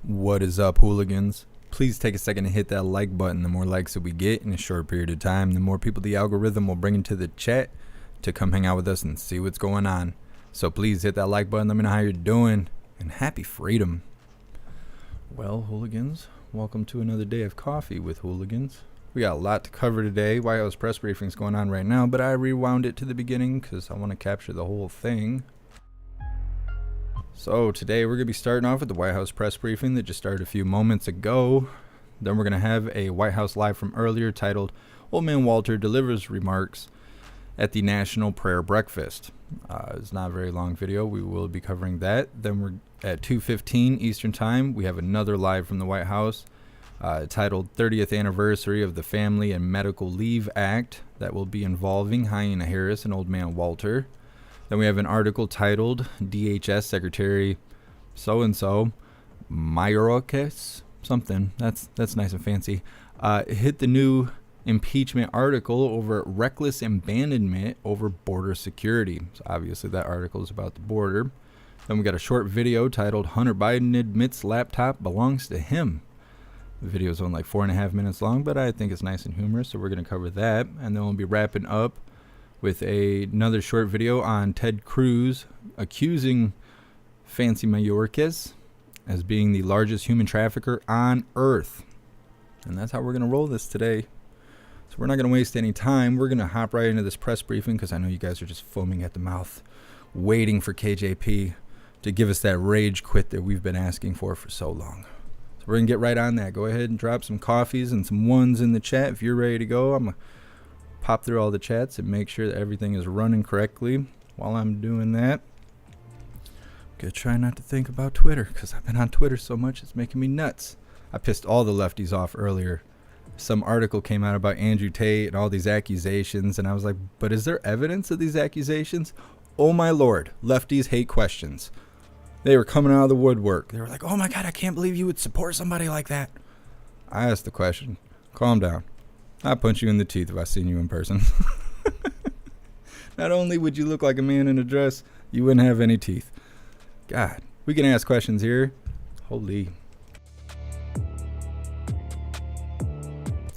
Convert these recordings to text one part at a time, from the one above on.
What is up, hooligans? Please take a second to hit that like button. The more likes that we get in a short period of time, the more people the algorithm will bring into the chat to come hang out with us and see what's going on. So please hit that like button. Let me know how you're doing. And happy freedom. Well, hooligans, welcome to another day of coffee with hooligans. We got a lot to cover today. White House press briefing's going on right now, but I rewound it to the beginning because I want to capture the whole thing. So today we're going to be starting off with the White House press briefing that just started a few moments ago. Then we're going to have a White House Live from earlier titled, Old Man Walter Delivers Remarks at the National Prayer Breakfast. It's not a very long video. We will be covering that. Then we're at 2:15 Eastern Time. We have another live from the White House titled 30th Anniversary of the Family and Medical Leave Act that will be involving Hyena Harris and Old Man Walter. Then we have an article titled DHS Secretary so-and-so, Mayorkas, something. That's nice and fancy. Hit the new impeachment article over reckless abandonment over border security. So obviously that article is about the border. Then we got a short video titled Hunter Biden admits laptop belongs to him. The video is only like 4.5 minutes long, but I think it's nice and humorous, so we're going to cover that. And then we'll be wrapping up with another short video on Ted Cruz accusing Fancy Mayorkas as being the largest human trafficker on Earth. And that's how we're going to roll this today. So we're not going to waste any time. We're going to hop right into this press briefing because I know you guys are just foaming at the mouth, waiting for KJP to give us that rage quit that we've been asking for so long. So we're going to get right on that. Go ahead and drop some coffees and some ones in the chat if you're ready to go. I'm going to pop through all the chats and make sure that everything is running correctly. While I'm doing that, I'm going to try not to think about Twitter because I've been on Twitter so much it's making me nuts. I pissed all the lefties off earlier. Some article came out about Andrew Tate and all these accusations, and I was like, but is there evidence of these accusations? Oh my lord, lefties hate questions. They were coming out of the woodwork. They were like, oh my god, I can't believe you would support somebody like that. I asked the question. Calm down. I'll punch you in the teeth if I seen you in person. Not only would you look like a man in a dress, you wouldn't have any teeth. God, we can ask questions here. Holy.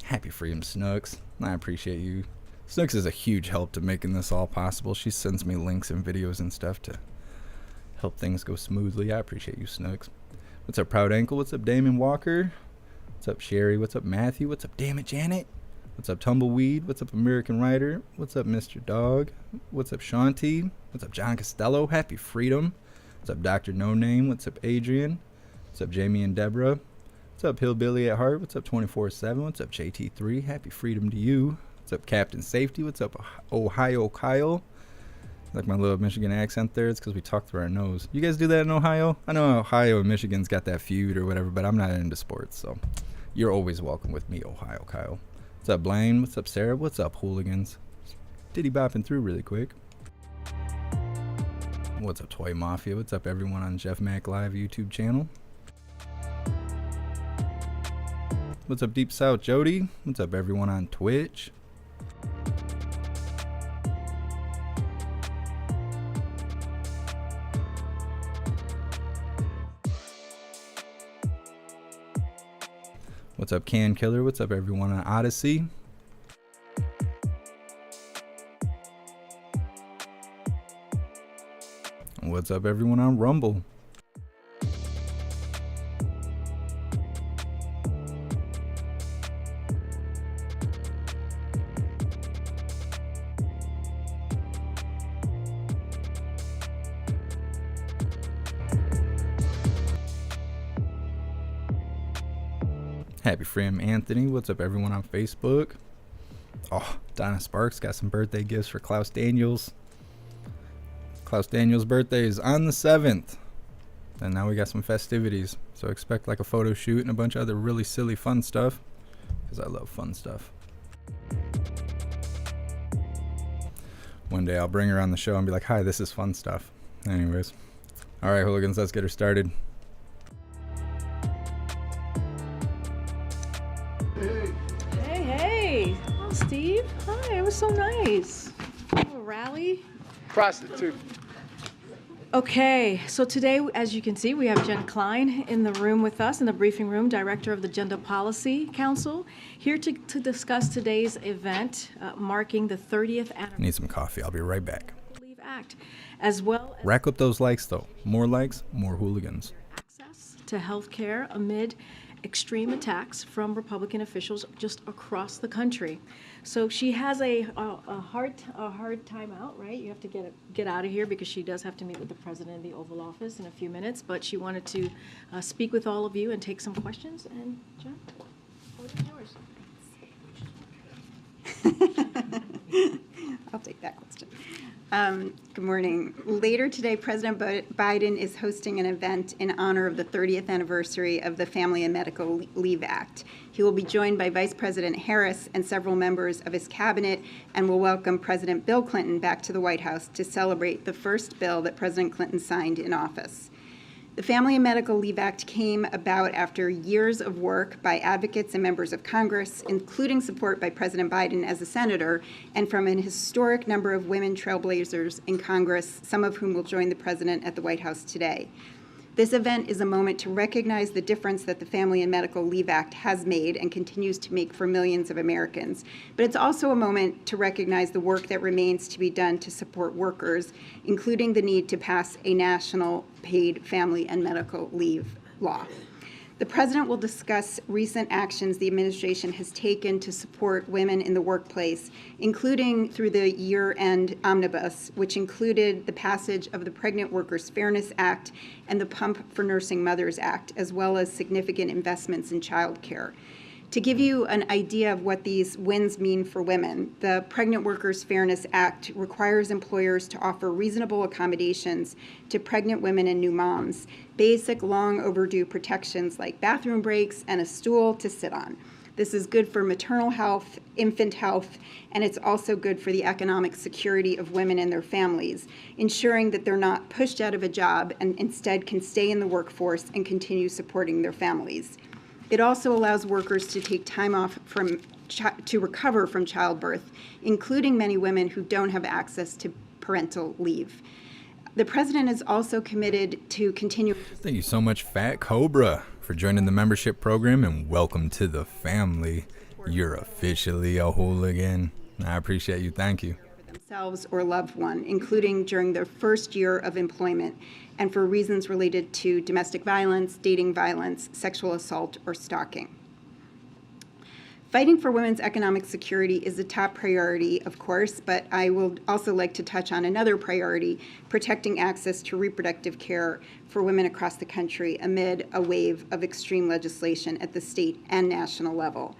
Happy freedom, Snooks. I appreciate you. Snooks is a huge help to making this all possible. She sends me links and videos and stuff to help things go smoothly. I appreciate you, Snooks. What's up, Proud Ankle? What's up, Damon Walker? What's up, Sherry? What's up, Matthew? What's up, Damn It, Janet? What's up, Tumbleweed? What's up, American Writer? What's up, Mr. Dog? What's up, Shanti? What's up, John Costello? Happy freedom. What's up, Dr. No Name? What's up, Adrian? What's up, Jamie and Deborah? What's up, Hillbilly at Heart? What's up, 24/7? What's up, JT3? Happy freedom to you. What's up, Captain Safety? What's up, Ohio Kyle? Like my little Michigan accent there. It's because we talk through our nose. You guys do that in Ohio? I know Ohio and Michigan's got that feud or whatever, but I'm not into sports, so you're always welcome with me, Ohio Kyle. What's up, Blaine? What's up, Sarah? What's up, hooligans? Diddy bopping through really quick. What's up, Toy Mafia? What's up, everyone on JeffMAC Live YouTube channel? What's up, Deep South Jody? What's up, everyone on Twitch? What's up, Can Killer? What's up, everyone on Odyssey? What's up, everyone on Rumble? Happy Freedom Anthony. What's up, everyone on Facebook? Oh, Donna Sparks got some birthday gifts for Klaus Daniels. Klaus Daniels' birthday is on the 7th. And now we got some festivities. So expect like a photo shoot and a bunch of other really silly fun stuff. Because I love fun stuff. One day I'll bring her on the show and be like, hi, this is fun stuff. Anyways. Alright, hooligans, let's get her started. Hey. Oh, Steve. Hi, it was so nice. A rally? Prostitute. Okay, so today, as you can see, we have Jen Klein in the room with us, in the briefing room, Director of the Gender Policy Council, here to discuss today's event marking the 30th anniversary. Need some coffee. I'll be right back. Leave Act, as well as Rack up those likes, though. More likes, more hooligans. access to health care amid extreme attacks from Republican officials just across the country. So she has a hard time out, right? You have to get out of here because she does have to meet with the president of the Oval Office in a few minutes. But she wanted to speak with all of you and take some questions. And Jen, what is yours? I'll take that question. Good morning. Later today, President Biden is hosting an event in honor of the 30th anniversary of the Family and Medical Leave Act. He will be joined by Vice President Harris and several members of his cabinet, and will welcome President Bill Clinton back to the White House to celebrate the first bill that President Clinton signed in office. The Family and Medical Leave Act came about after years of work by advocates and members of Congress, including support by President Biden as a senator, and from an historic number of women trailblazers in Congress, some of whom will join the president at the White House today. This event is a moment to recognize the difference that the Family and Medical Leave Act has made and continues to make for millions of Americans. But it's also a moment to recognize the work that remains to be done to support workers, including the need to pass a national paid family and medical leave law. The president will discuss recent actions the administration has taken to support women in the workplace, including through the year-end omnibus, which included the passage of the Pregnant Workers Fairness Act and the Pump for Nursing Mothers Act, as well as significant investments in child care. To give you an idea of what these wins mean for women, the Pregnant Workers Fairness Act requires employers to offer reasonable accommodations to pregnant women and new moms, basic long overdue protections like bathroom breaks and a stool to sit on. This is good for maternal health, infant health, and it's also good for the economic security of women and their families, ensuring that they're not pushed out of a job and instead can stay in the workforce and continue supporting their families. It also allows workers to take time off to recover from childbirth, including many women who don't have access to parental leave. The president is also committed to continue. Thank you so much, Fat Cobra, for joining the membership program, and welcome to the family. You're officially a hooligan. I appreciate you. Thank you. Themselves or loved one, including during their first year of employment, and for reasons related to domestic violence, dating violence, sexual assault, or stalking. Fighting for women's economic security is a top priority, of course, but I will also like to touch on another priority, protecting access to reproductive care for women across the country amid a wave of extreme legislation at the state and national level.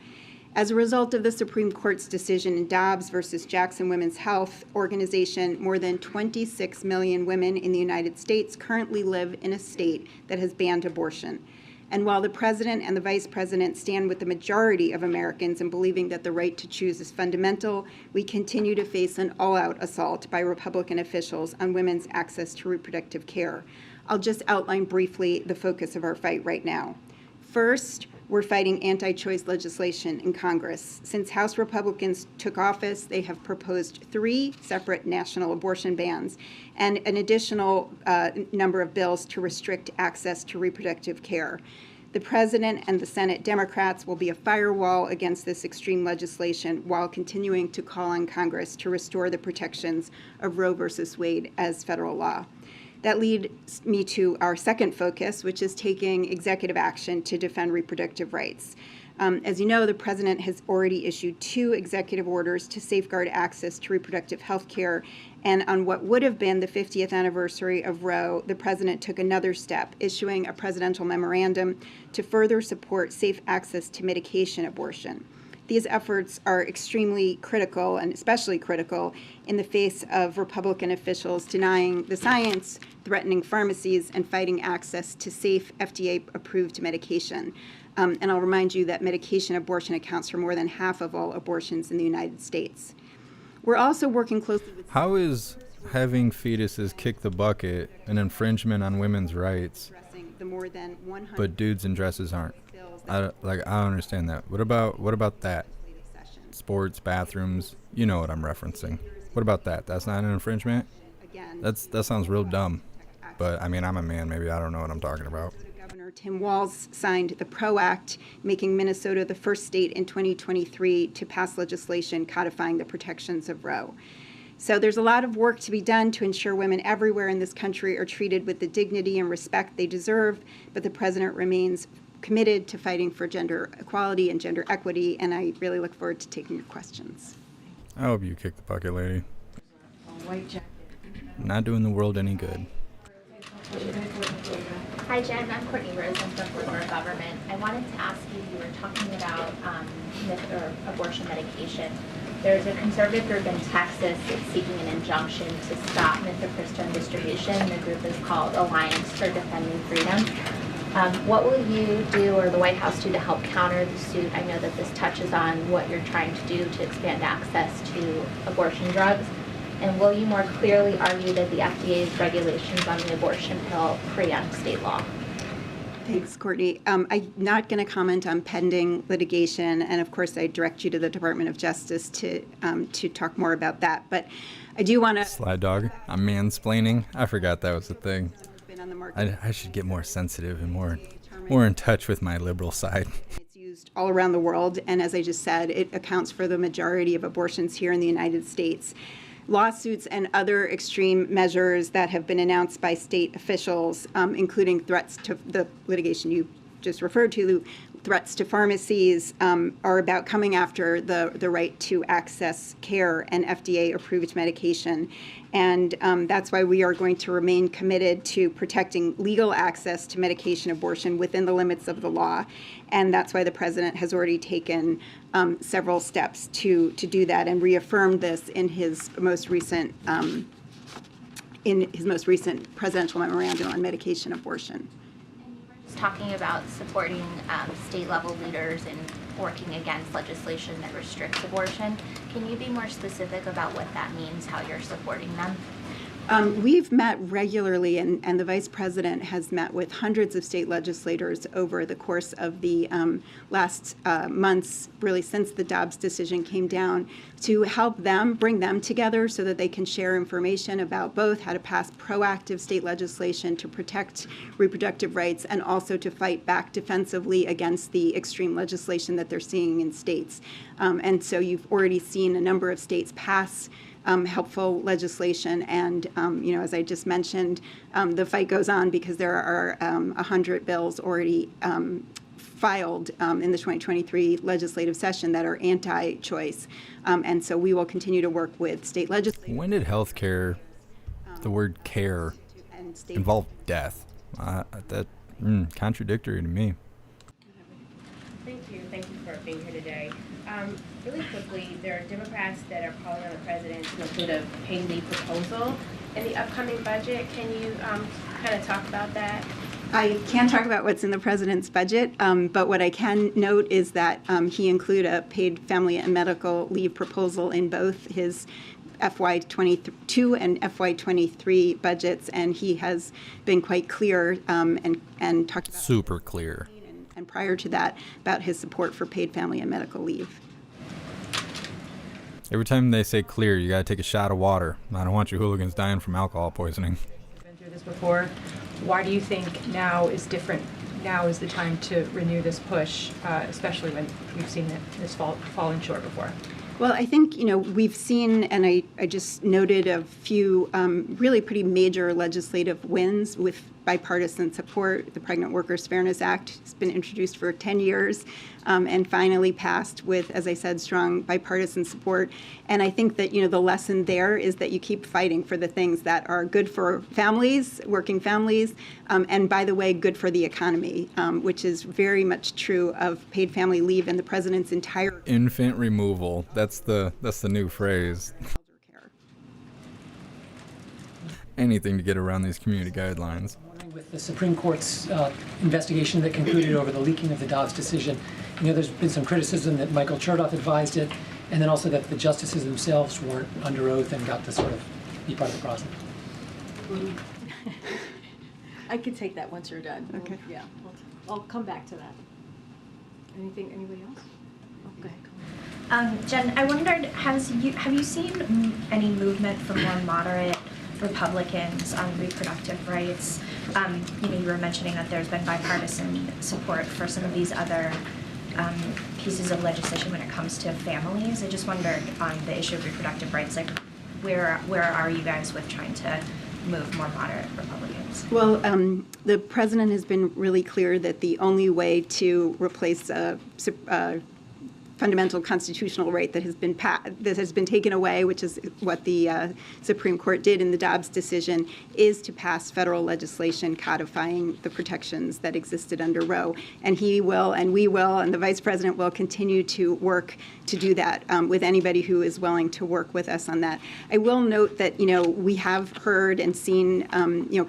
As a result of the Supreme Court's decision in Dobbs versus Jackson Women's Health Organization, more than 26 million women in the United States currently live in a state that has banned abortion. And while the president and the vice president stand with the majority of Americans in believing that the right to choose is fundamental, we continue to face an all-out assault by Republican officials on women's access to reproductive care. I'll just outline briefly the focus of our fight right now. First, we're fighting anti-choice legislation in Congress. Since House Republicans took office, they have proposed 3 separate national abortion bans and an additional number of bills to restrict access to reproductive care. The president and the Senate Democrats will be a firewall against this extreme legislation while continuing to call on Congress to restore the protections of Roe versus Wade as federal law. That leads me to our second focus, which is taking executive action to defend reproductive rights. As you know, the president has already issued 2 executive orders to safeguard access to reproductive health care. And on what would have been the 50th anniversary of Roe, the president took another step, issuing a presidential memorandum to further support safe access to medication abortion. These efforts are extremely critical, and especially critical in the face of Republican officials denying the science, threatening pharmacies, and fighting access to safe FDA-approved medication. And I'll remind you that medication abortion accounts for more than half of all abortions in the United States. We're also working closely with... How is having fetuses kick the bucket an infringement on women's rights, but dudes in dresses aren't? I don't understand that. What about that? Sports, bathrooms, you know what I'm referencing. What about that? That's not an infringement? That sounds real dumb. but I mean, I'm a man. Maybe I don't know what I'm talking about. Governor Tim Walz signed the PRO Act, making Minnesota the first state in 2023 to pass legislation codifying the protections of Roe. So there's a lot of work to be done to ensure women everywhere in this country are treated with the dignity and respect they deserve, but the president remains committed to fighting for gender equality and gender equity, and I really look forward to taking your questions. I hope you kick the bucket, lady. White jacket. Not doing the world any good. Hi, Jen. I'm Courtney Rose. I'm from Florida Government. I wanted to ask you were talking about abortion medication. There's a conservative group in Texas that's seeking an injunction to stop mifepristone distribution. The group is called Alliance for Defending Freedom. What will you do or the White House do to help counter the suit? I know that this touches on what you're trying to do to expand access to abortion drugs. And will you more clearly argue that the FDA's regulations on the abortion pill preempt state law? Thanks, Courtney. I'm not going to comment on pending litigation, and of course, I direct you to the Department of Justice to talk more about that. But I do want to. Sly dog. I'm mansplaining. I forgot that was a thing. Been on the market. I should get more sensitive and more in touch with my liberal side. It's used all around the world, and as I just said, it accounts for the majority of abortions here in the United States. Lawsuits and other extreme measures that have been announced by state officials, including threats to the litigation you just referred to, threats to pharmacies, are about coming after the right to access care and FDA-approved medication. And that's why we are going to remain committed to protecting legal access to medication abortion within the limits of the law. And that's why the president has already taken several steps to do that and reaffirmed this in his most recent presidential memorandum on medication abortion. Talking about supporting state-level leaders and working against legislation that restricts abortion. Can you be more specific about what that means, how you're supporting them? We've met regularly, and the vice president has met with hundreds of state legislators over the course of the last months, really since the Dobbs decision came down, to help them, bring them together so that they can share information about both how to pass proactive state legislation to protect reproductive rights and also to fight back defensively against the extreme legislation that they're seeing in states. And so you've already seen a number of states pass helpful legislation, and as I just mentioned, the fight goes on because there are 100 bills already filed in the 2023 legislative session that are anti-choice, and so we will continue to work with state legislators. When did healthcare, the word care, involve death? Contradictory to me. Thank you for being here today. Really quickly, there are Democrats that are calling on the president to include a paid leave proposal in the upcoming budget. Can you kind of talk about that? I can't talk about what's in the president's budget, but what I can note is that he included a paid family and medical leave proposal in both his FY22 and FY23 budgets, and he has been quite clear and talked about super clear. And prior to that, about his support for paid family and medical leave. Every time they say clear, you gotta take a shot of water. I don't want you hooligans dying from alcohol poisoning. You've been through this before. Why do you think now is different? Now is the time to renew this push, especially when we've seen this falling short before? Well, I think, we've seen, and I just noted a few really pretty major legislative wins with bipartisan support. The Pregnant Workers Fairness Act has been introduced for 10 years and finally passed with, as I said, strong bipartisan support. And I think that, the lesson there is that you keep fighting for the things that are good for families, working families, and by the way, good for the economy, which is very much true of paid family leave and the president's entire infant removal. That's the new phrase. Anything to get around these community guidelines. With the Supreme Court's investigation that concluded over the leaking of the Dobbs decision, there's been some criticism that Michael Chertoff advised it, and then also that the justices themselves weren't under oath and got to sort of be part of the process. I could take that once you're done. Okay. Yeah, I'll come back to that. Anybody else? Oh, go ahead. Jen, I wondered, have you seen any movement from more moderate Republicans on reproductive rights. You were mentioning that there's been bipartisan support for some of these other pieces of legislation when it comes to families. I just wondered on the issue of reproductive rights, like where are you guys with trying to move more moderate Republicans? Well, the president has been really clear that the only way to replace a fundamental constitutional right that has been taken away, which is what the Supreme Court did in the Dobbs decision, is to pass federal legislation codifying the protections that existed under Roe. And he will, and we will, and the vice president will continue to work to do that with anybody who is willing to work with us on that. I will note that, we have heard and seen,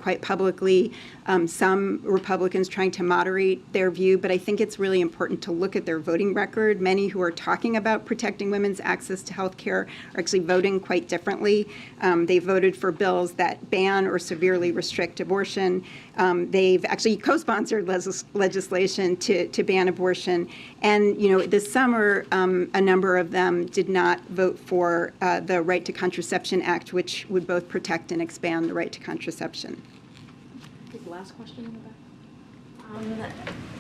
quite publicly, some Republicans trying to moderate their view, but I think it's really important to look at their voting record. Many who are talking about protecting women's access to health care are actually voting quite differently. They voted for bills that ban or severely restrict abortion. They've actually co-sponsored legislation to ban abortion. And, this summer, a number of them did not vote for the Right to Contraception Act, which would both protect and expand the right to contraception. The last question in the back.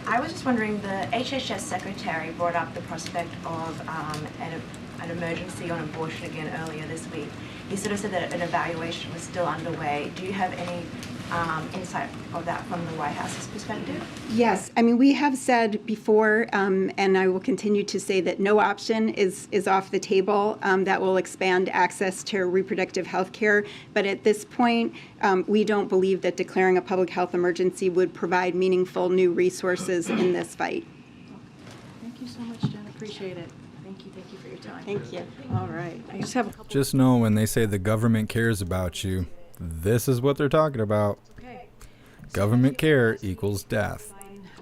I was just wondering, the HHS secretary brought up the prospect of an emergency on abortion again earlier this week. He sort of said that an evaluation was still underway. Do you have any insight of that from the White House's perspective? Yes, we have said before, and I will continue to say that no option is off the table that will expand access to reproductive health care. But at this point, we don't believe that declaring a public health emergency would provide meaningful new resources in this fight. Thank you so much, Jen. Appreciate it. Thank you for your time. Thank you. All right. I just have a couple. Just know when they say the government cares about you, this is what they're talking about. Okay. Government care equals death.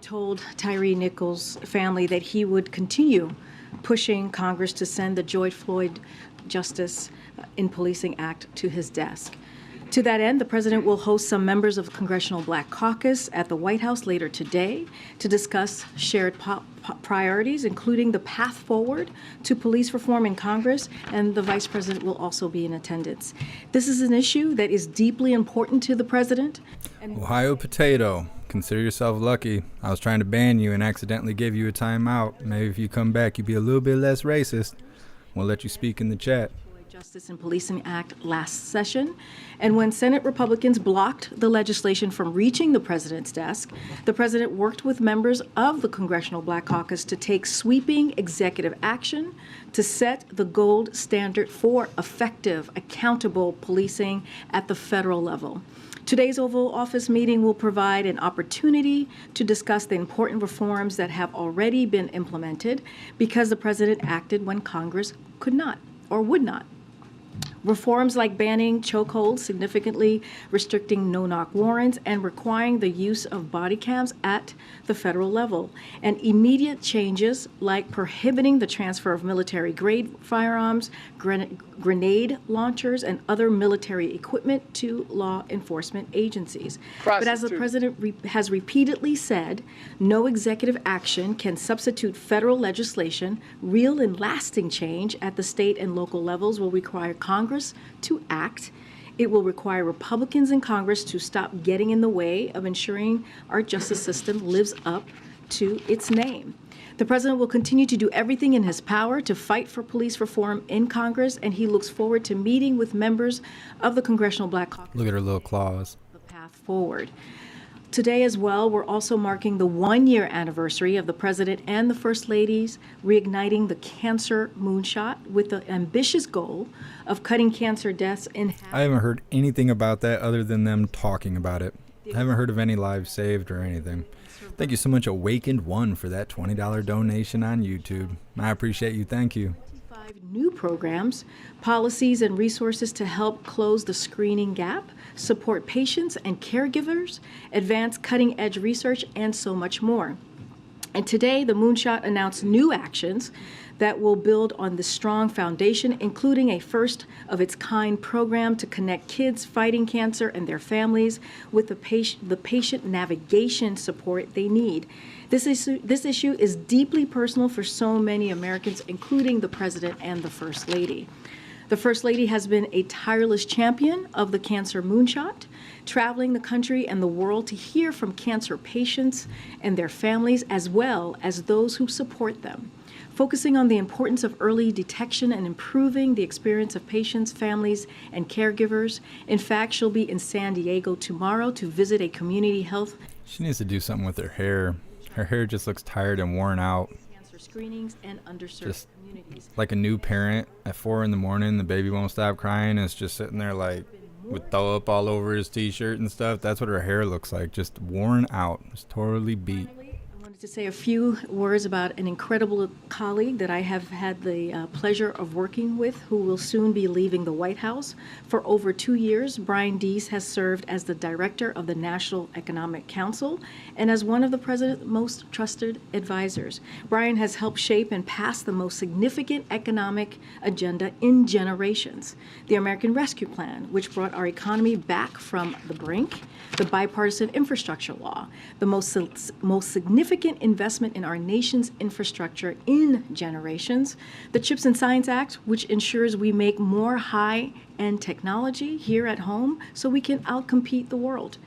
Told Tyree Nichols' family that he would continue pushing Congress to send the George Floyd Justice in Policing Act to his desk. To that end, the president will host some members of the Congressional Black Caucus at the White House later today to discuss shared priorities, including the path forward to police reform in Congress, and the vice president will also be in attendance. This is an issue that is deeply important to the president. Ohio potato. Consider yourself lucky. I was trying to ban you and accidentally gave you a timeout. Maybe if you come back, you'd be a little bit less racist. We'll let you speak in the chat. Justice and Policing Act last session, and when Senate Republicans blocked the legislation from reaching the president's desk, the president worked with members of the Congressional Black Caucus to take sweeping executive action to set the gold standard for effective, accountable policing at the federal level. Today's Oval Office meeting will provide an opportunity to discuss the important reforms that have already been implemented because the president acted when Congress could not or would not. Reforms like banning chokeholds, significantly restricting no-knock warrants, and requiring the use of body cams at the federal level, and immediate changes like prohibiting the transfer of military-grade firearms, grenade launchers, and other military equipment to law enforcement agencies. But as the president has repeatedly said, no executive action can substitute federal legislation. Real and lasting change at the state and local levels will require Congress to act. It will require Republicans in Congress to stop getting in the way of ensuring our justice system lives up to its name. The president will continue to do everything in his power to fight for police reform in Congress, and he looks forward to meeting with members of the Congressional Black Caucus. Look at her little claws. The path forward. Today as well, we're also marking the one-year anniversary of the President and the First Ladies reigniting the cancer moonshot with the ambitious goal of cutting cancer deaths in half. I haven't heard anything about that other than them talking about it. I haven't heard of any lives saved or anything. Thank you so much, Awakened One, for that $20 donation on YouTube. I appreciate you. Thank you. New programs, policies, and resources to help close the screening gap, support patients and caregivers, advance cutting-edge research, and so much more. And today, the Moonshot announced new actions that will build on this strong foundation, including a first-of-its-kind program to connect kids fighting cancer and their families with the patient navigation support they need. This issue is deeply personal for so many Americans, including the President and the First Lady. The First Lady has been a tireless champion of the cancer moonshot, traveling the country and the world to hear from cancer patients and their families, as well as those who support them, focusing on the importance of early detection and improving the experience of patients, families, and caregivers. In fact, she'll be in San Diego tomorrow to visit a community health. She needs to do something with her hair. Her hair just looks tired and worn out. Cancer screenings and underserved Just communities. like a new parent at 4 a.m, the baby won't stop crying. It's just sitting there like with throw up all over his t-shirt and stuff. That's what her hair looks like, just worn out. It's totally beat. I wanted to say a few words about an incredible colleague that I have had the pleasure of working with, who will soon be leaving the White House. For over 2 years, Brian Deese has served as the director of the National Economic Council and as one of the president's most trusted advisors. Brian has helped shape and pass the most significant economic agenda in generations: the American Rescue Plan, which brought our economy back from the brink; the bipartisan infrastructure law, the most significant investment in our nation's infrastructure in generations; the CHIPS and Science Act, which ensures we make more high-end technology here at home so we can outcompete the world;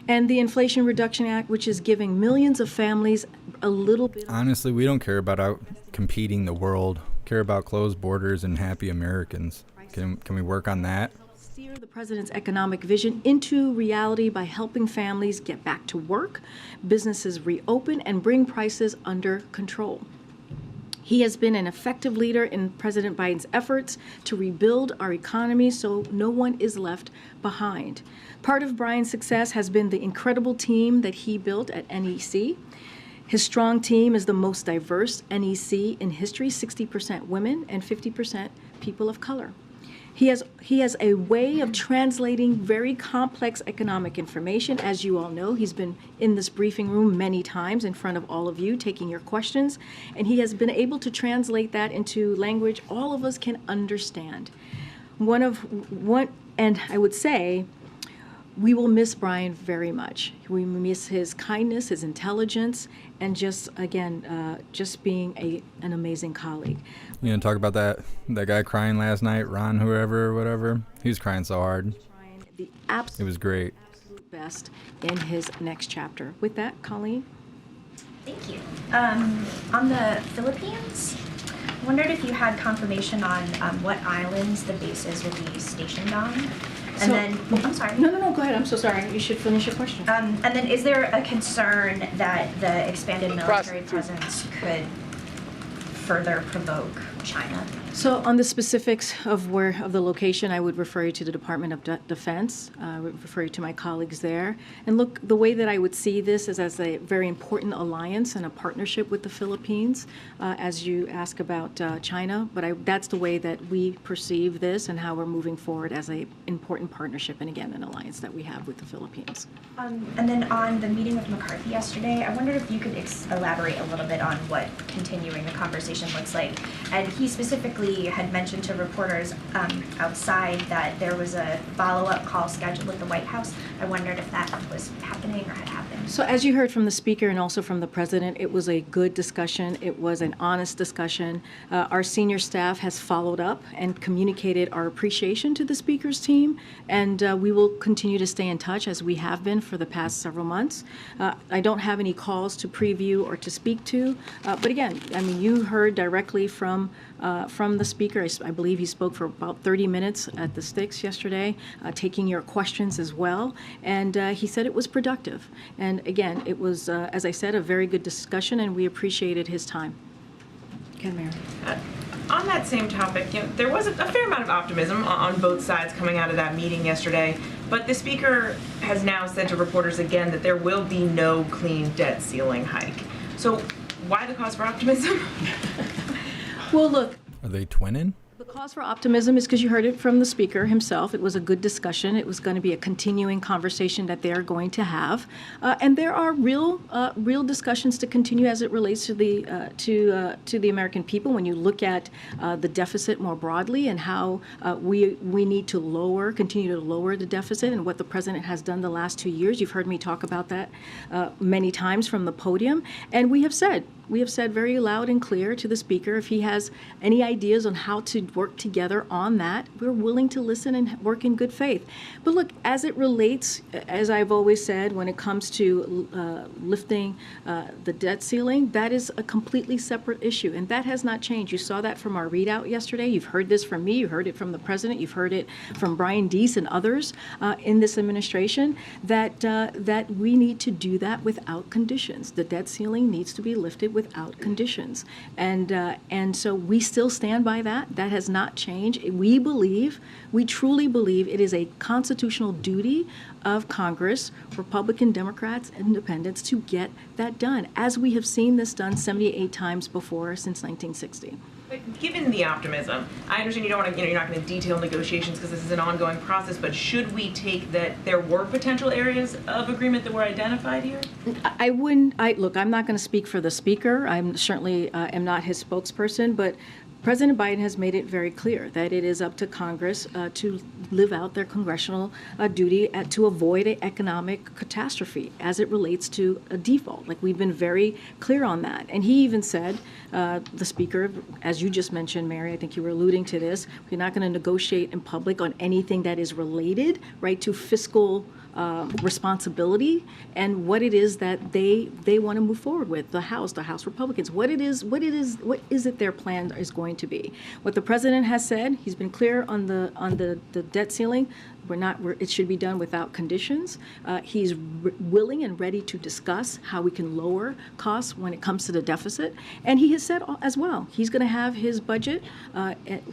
and the Inflation Reduction Act, which is giving millions of families a little bit. Honestly, we don't care about out competing the world. We care about closed borders and happy Americans. Can we work on that? Steer the president's economic vision into reality by helping families get back to work, businesses reopen, and bring prices under control. He has been an effective leader in President Biden's efforts to rebuild our economy so no one is left behind. Part of Brian's success has been the incredible team that he built at NEC. His strong team is the most diverse NEC in history, 60% women and 50% people of color. He has a way of translating very complex economic information. As you all know, he's been in this briefing room many times in front of all of you, taking your questions, and he has been able to translate that into language all of us can understand. And I would say, we will miss Brian very much. We miss his kindness, his intelligence, and just, again, just being an amazing colleague. You know, talk about that guy crying last night, Ron, whoever, or whatever. He was crying so hard. The It was great. absolute best in his next chapter. With that, Colleen? Thank you. On the Philippines, I wondered if you had confirmation on what islands the bases will be stationed on. And then, I'm sorry. No, go ahead. I'm so sorry. You should finish your question. And then is there a concern that the expanded military presence could further provoke China? So on the specifics of the location, I would refer you to the Department of Defense. I would refer you to my colleagues there. And look, the way that I would see this is as a very important alliance and a partnership with the Philippines, as you ask about China. But that's the way that we perceive this and how we're moving forward as an important partnership and, again, an alliance that we have with the Philippines. And then on the meeting with McCarthy yesterday, I wondered if you could elaborate a little bit on what continuing the conversation looks like. And he specifically had mentioned to reporters outside that there was a follow-up call scheduled with the White House. I wondered if that was happening or had happened. So as you heard from the speaker and also from the president, it was a good discussion. It was an honest discussion. Our senior staff has followed up and communicated our appreciation to the speaker's team, and we will continue to stay in touch as we have been for the past several months. I don't have any calls to preview or to speak to, but again, I mean, you heard directly from the speaker. I believe he spoke for about 30 minutes at the Sticks yesterday, taking your questions as well. And he said it was productive. And again, it was, as I said, a very good discussion, and we appreciated his time. Okay, Mary. On that same topic, there was a fair amount of optimism on both sides coming out of that meeting yesterday, but the speaker has now said to reporters again that there will be no clean debt ceiling hike. So why the cause for optimism? Well, look. Are they twinning? The cause for optimism is because you heard it from the speaker himself. It was a good discussion. It was going to be a continuing conversation that they're going to have, and there are real discussions to continue as it relates to the American people. When you look at the deficit more broadly and how we need to continue to lower the deficit, and what the president has done the last 2 years, you've heard me talk about that many times from the podium, and we have said We have said very loud and clear to the Speaker, if he has any ideas on how to work together on that, we're willing to listen and work in good faith. But look, as it relates, as I've always said, when it comes to lifting the debt ceiling, that is a completely separate issue, and that has not changed. You saw that from our readout yesterday. You've heard this from me. You heard it from the President. You've heard it from Brian Deese and others in this administration, that we need to do that without conditions. The debt ceiling needs to be lifted without conditions. And so we still stand by that. That has not changed. We truly believe it is a constitutional duty of Congress, Republican, Democrats, Independents, to get that done, as we have seen this done 78 times before since 1960. But given the optimism, I understand you don't want to, you're not going to detail negotiations because this is an ongoing process, but should we take that there were potential areas of agreement that were identified here? Look, I'm not going to speak for the Speaker. I'm certainly am not his spokesperson, but President Biden has made it very clear that it is up to Congress to live out their congressional duty to avoid an economic catastrophe as it relates to a default. Like, we've been very clear on that. And he even said, the Speaker, as you just mentioned, Mary, I think you were alluding to this, we're not going to negotiate in public on anything that is related, right, to fiscal responsibility and what it is that they want to move forward with, the House Republicans, what is it their plan is going to be. What the President has said, he's been clear on the debt ceiling. It should be done without conditions. He's willing and ready to discuss how we can lower costs when it comes to the deficit. And he has said as well, he's going to have his budget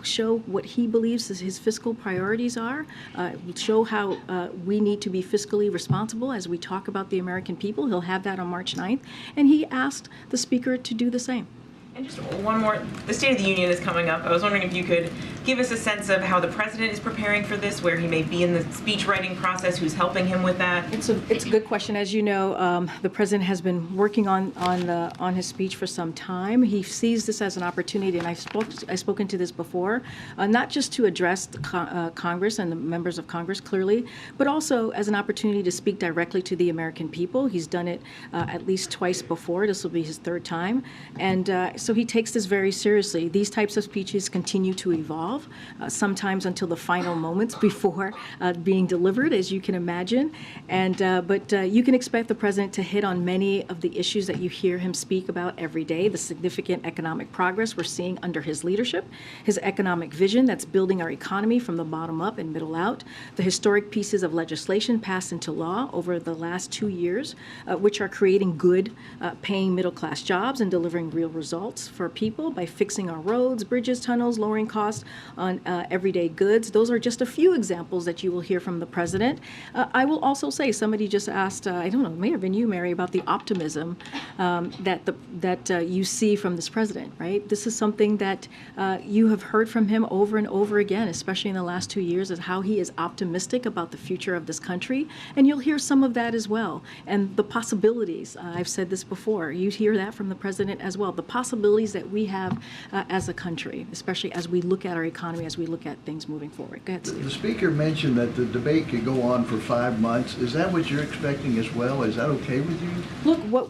show what he believes his fiscal priorities are, show how we need to be fiscally responsible as we talk about the American people. He'll have that on March 9th. And he asked the Speaker to do the same. And just one more, the State of the Union is coming up. I was wondering if you could give us a sense of how the President is preparing for this, where he may be in the speech writing process, who's helping him with that. It's a good question. As you know, the President has been working on his speech for some time. He sees this as an opportunity, and I've spoken to this before, not just to address the Congress and the members of Congress clearly, but also as an opportunity to speak directly to the American people. He's done it at least twice before. This will be his third time, and so he takes this very seriously. These types of speeches continue to evolve, sometimes until the final moments before being delivered, as you can imagine. But you can expect the President to hit on many of the issues that you hear him speak about every day, the significant economic progress we're seeing under his leadership, his economic vision that's building our economy from the bottom up and middle out, the historic pieces of legislation passed into law over the last 2 years, which are creating good, paying middle-class jobs and delivering real results for people by fixing our roads, bridges, tunnels, lowering costs on everyday goods. Those are just a few examples that you will hear from the President. I will also say, somebody just asked, I don't know, it may have been you, Mary, about the optimism that you see from this President, right? This is something that you have heard from him over and over again, especially in the last 2 years, is how he is optimistic about the future of this country. And you'll hear some of that as well. And the possibilities, I've said this before, you hear that from the President as well, the possibilities that we have as a country, especially as we look at our economy, as we look at things moving forward. Go ahead, Steve. The Speaker mentioned that the debate could go on for 5 months. Is that what you're expecting as well? Is that okay with you? Look,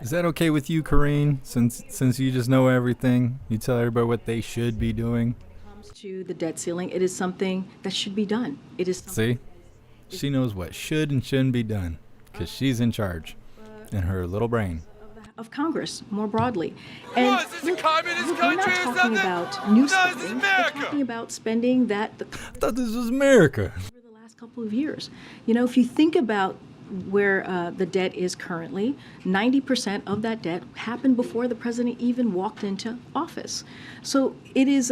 Is that okay with you, Corrine? Since you just know everything, you tell everybody what they should be doing. When it comes to the debt ceiling, it is something that should be done. It is something. See? She knows what should and shouldn't be done because she's in charge in her little brain. Of Congress more broadly. And what, is this a communist country or something? We're not talking about new spending. We're talking about spending that I thought this was America. over the last couple of years. You know, if you think about where the debt is currently, 90% of that debt happened before the President even walked into office. So it is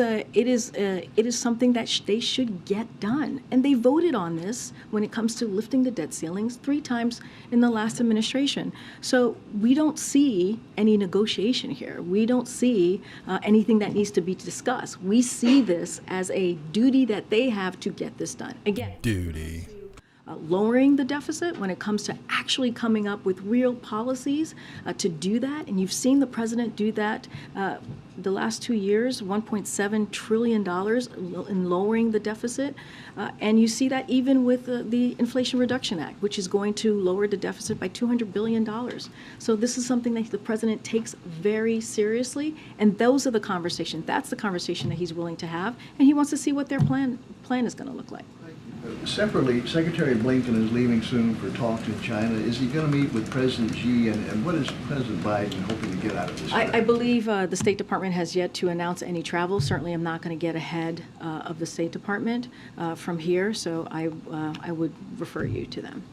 something that they should get done. And they voted on this when it comes to lifting the debt ceilings 3 times in the last administration. So we don't see any negotiation here. We don't see anything that needs to be discussed. We see this as a duty that they have to get this done. Again, duty. lowering the deficit, when it comes to actually coming up with real policies to do that. And you've seen the president do that the last 2 years, $1.7 trillion in lowering the deficit. And you see that even with the Inflation Reduction Act, which is going to lower the deficit by $200 billion. So this is something that the president takes very seriously. And those are the conversations. That's the conversation that he's willing to have. And he wants to see what their plan is going to look like. Separately, Secretary Blinken is leaving soon for talks in China. Is he going to meet with President Xi, and what is President Biden hoping to get out of this? I believe the State Department has yet to announce any travel. Certainly, I'm not going to get ahead of the State Department from here, so I would refer you to them.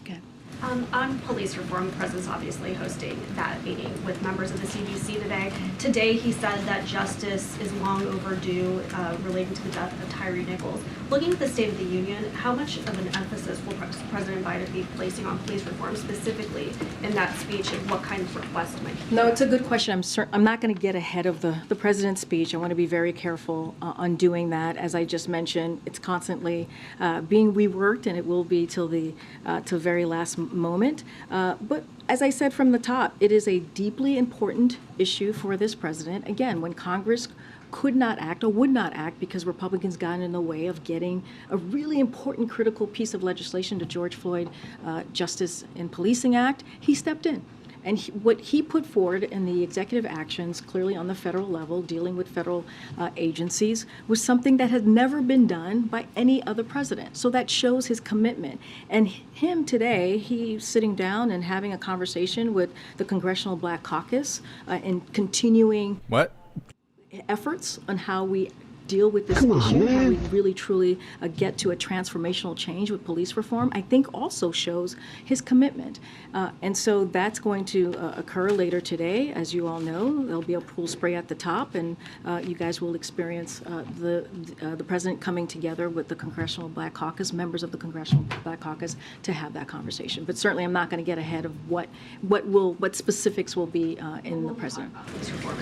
Okay. On police reform, the president's obviously hosting that meeting with members of the CDC today. Today, he said that justice is long overdue relating to the death of Tyree Nichols. Looking at the State of the Union, how much of an emphasis will President Biden be placing on police reform specifically in that speech, and what kind of requests might he No, it's a good question. I'm not going to get ahead of the president's speech. I want to be very careful on doing that. As I just mentioned, it's constantly being reworked, and it will be till the very last moment. But as I said from the top, it is a deeply important issue for this president. Again, when Congress could not act or would not act because Republicans got in the way of getting a really important critical piece of legislation, the George Floyd Justice and Policing Act, he stepped in. And what he put forward in the executive actions, clearly on the federal level, dealing with federal agencies, was something that had never been done by any other president. So that shows his commitment. And him today, he's sitting down and having a conversation with the Congressional Black Caucus and continuing efforts on how we deal with this issue, how we really truly get to a transformational change with police reform, I think also shows his commitment. And so that's going to occur later today. As you all know, there'll be a pool spray at the top, and you guys will experience the president coming together with the Congressional Black Caucus, members of the Congressional Black Caucus, to have that conversation. But certainly I'm not going to get ahead of what specifics will be in the president.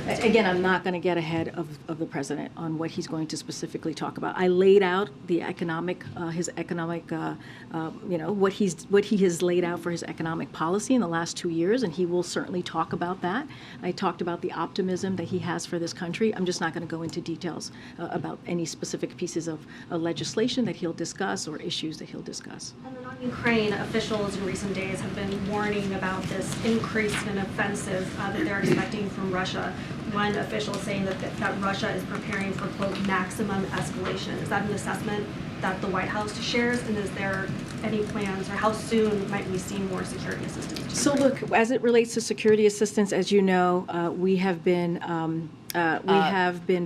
Again, I'm not going to get ahead of the president on what he's going to specifically talk about. I laid out the his economic, what he has laid out for his economic policy in the last 2 years, and he will certainly talk about that. I talked about the optimism that he has for this country. I'm just not going to go into details about any specific pieces of legislation that he'll discuss or issues that he'll discuss. And then on Ukraine, officials in recent days have been warning about this increase in offensive that they're expecting from Russia. One official saying that Russia is preparing for, quote, maximum escalation. Is that an assessment that the White House shares? And is there any plans, or how soon might we see more security assistance? So look, as it relates to security assistance, as you know, we have been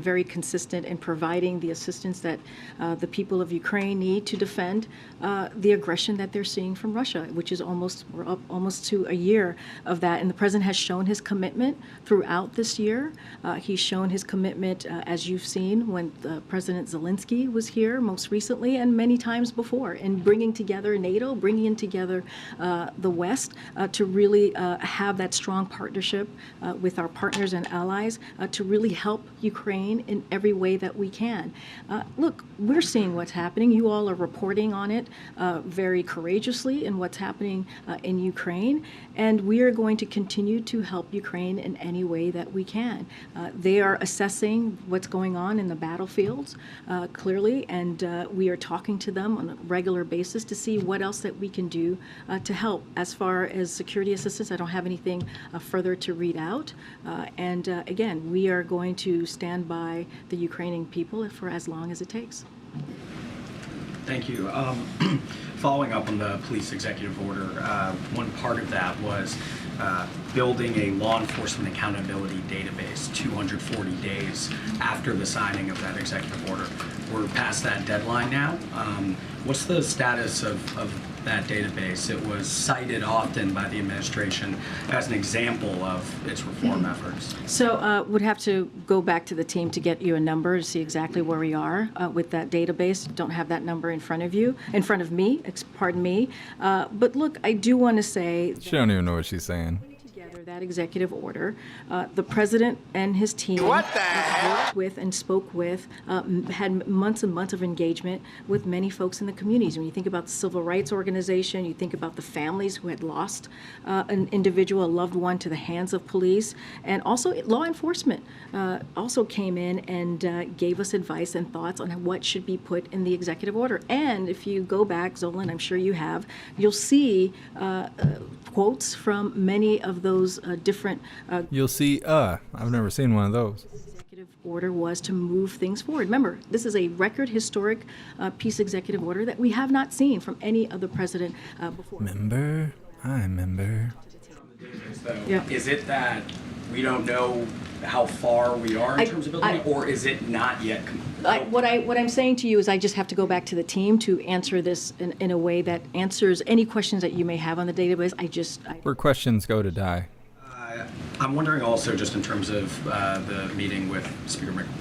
very consistent in providing the assistance that the people of Ukraine need to defend the aggression that they're seeing from Russia, which is we're up almost to a year of that. And the president has shown his commitment throughout this year. He's shown his commitment, as you've seen, when President Zelensky was here most recently and many times before, in bringing together NATO, bringing together the West to really have that strong partnership with our partners and allies to really help Ukraine in every way that we can. Look, we're seeing what's happening. You all are reporting on it very courageously in what's happening in Ukraine, and we are going to continue to help Ukraine in any way that we can. They are assessing what's going on in the battlefields clearly, and we are talking to them on a regular basis to see what else that we can do to help. As far as security assistance, I don't have anything further to read out. And again, we are going to stand by the Ukrainian people for as long as it takes. Thank you. Following up on the police executive order, one part of that was building a law enforcement accountability database 240 days after the signing of that executive order. We're past that deadline now. What's the status of that database? It was cited often by the administration as an example of its reform efforts. So would have to go back to the team to get you a number to see exactly where we are with that database. Don't have that number in front of me, pardon me. But look, I do want to say... She don't even know what she's saying. Together that executive order. The president and his team worked with and spoke with, had months and months of engagement with many folks in the communities. When you think about the civil rights organization, you think about the families who had lost an individual, a loved one, to the hands of police, and also law enforcement also came in and gave us advice and thoughts on what should be put in the executive order. And if you go back, Zolan, I'm sure you have, you'll see quotes from many of those different. You'll see, I've never seen one of those. Executive order was to move things forward. Remember, this is a record historic peace executive order that we have not seen from any other president before. I remember. Yeah. Is it that we don't know how far we are in terms of building, or is it not yet complete? What I'm saying to you is I just have to go back to the team to answer this in a way that answers any questions that you may have on the database. Where questions go to die. I'm wondering also, just in terms of the meeting with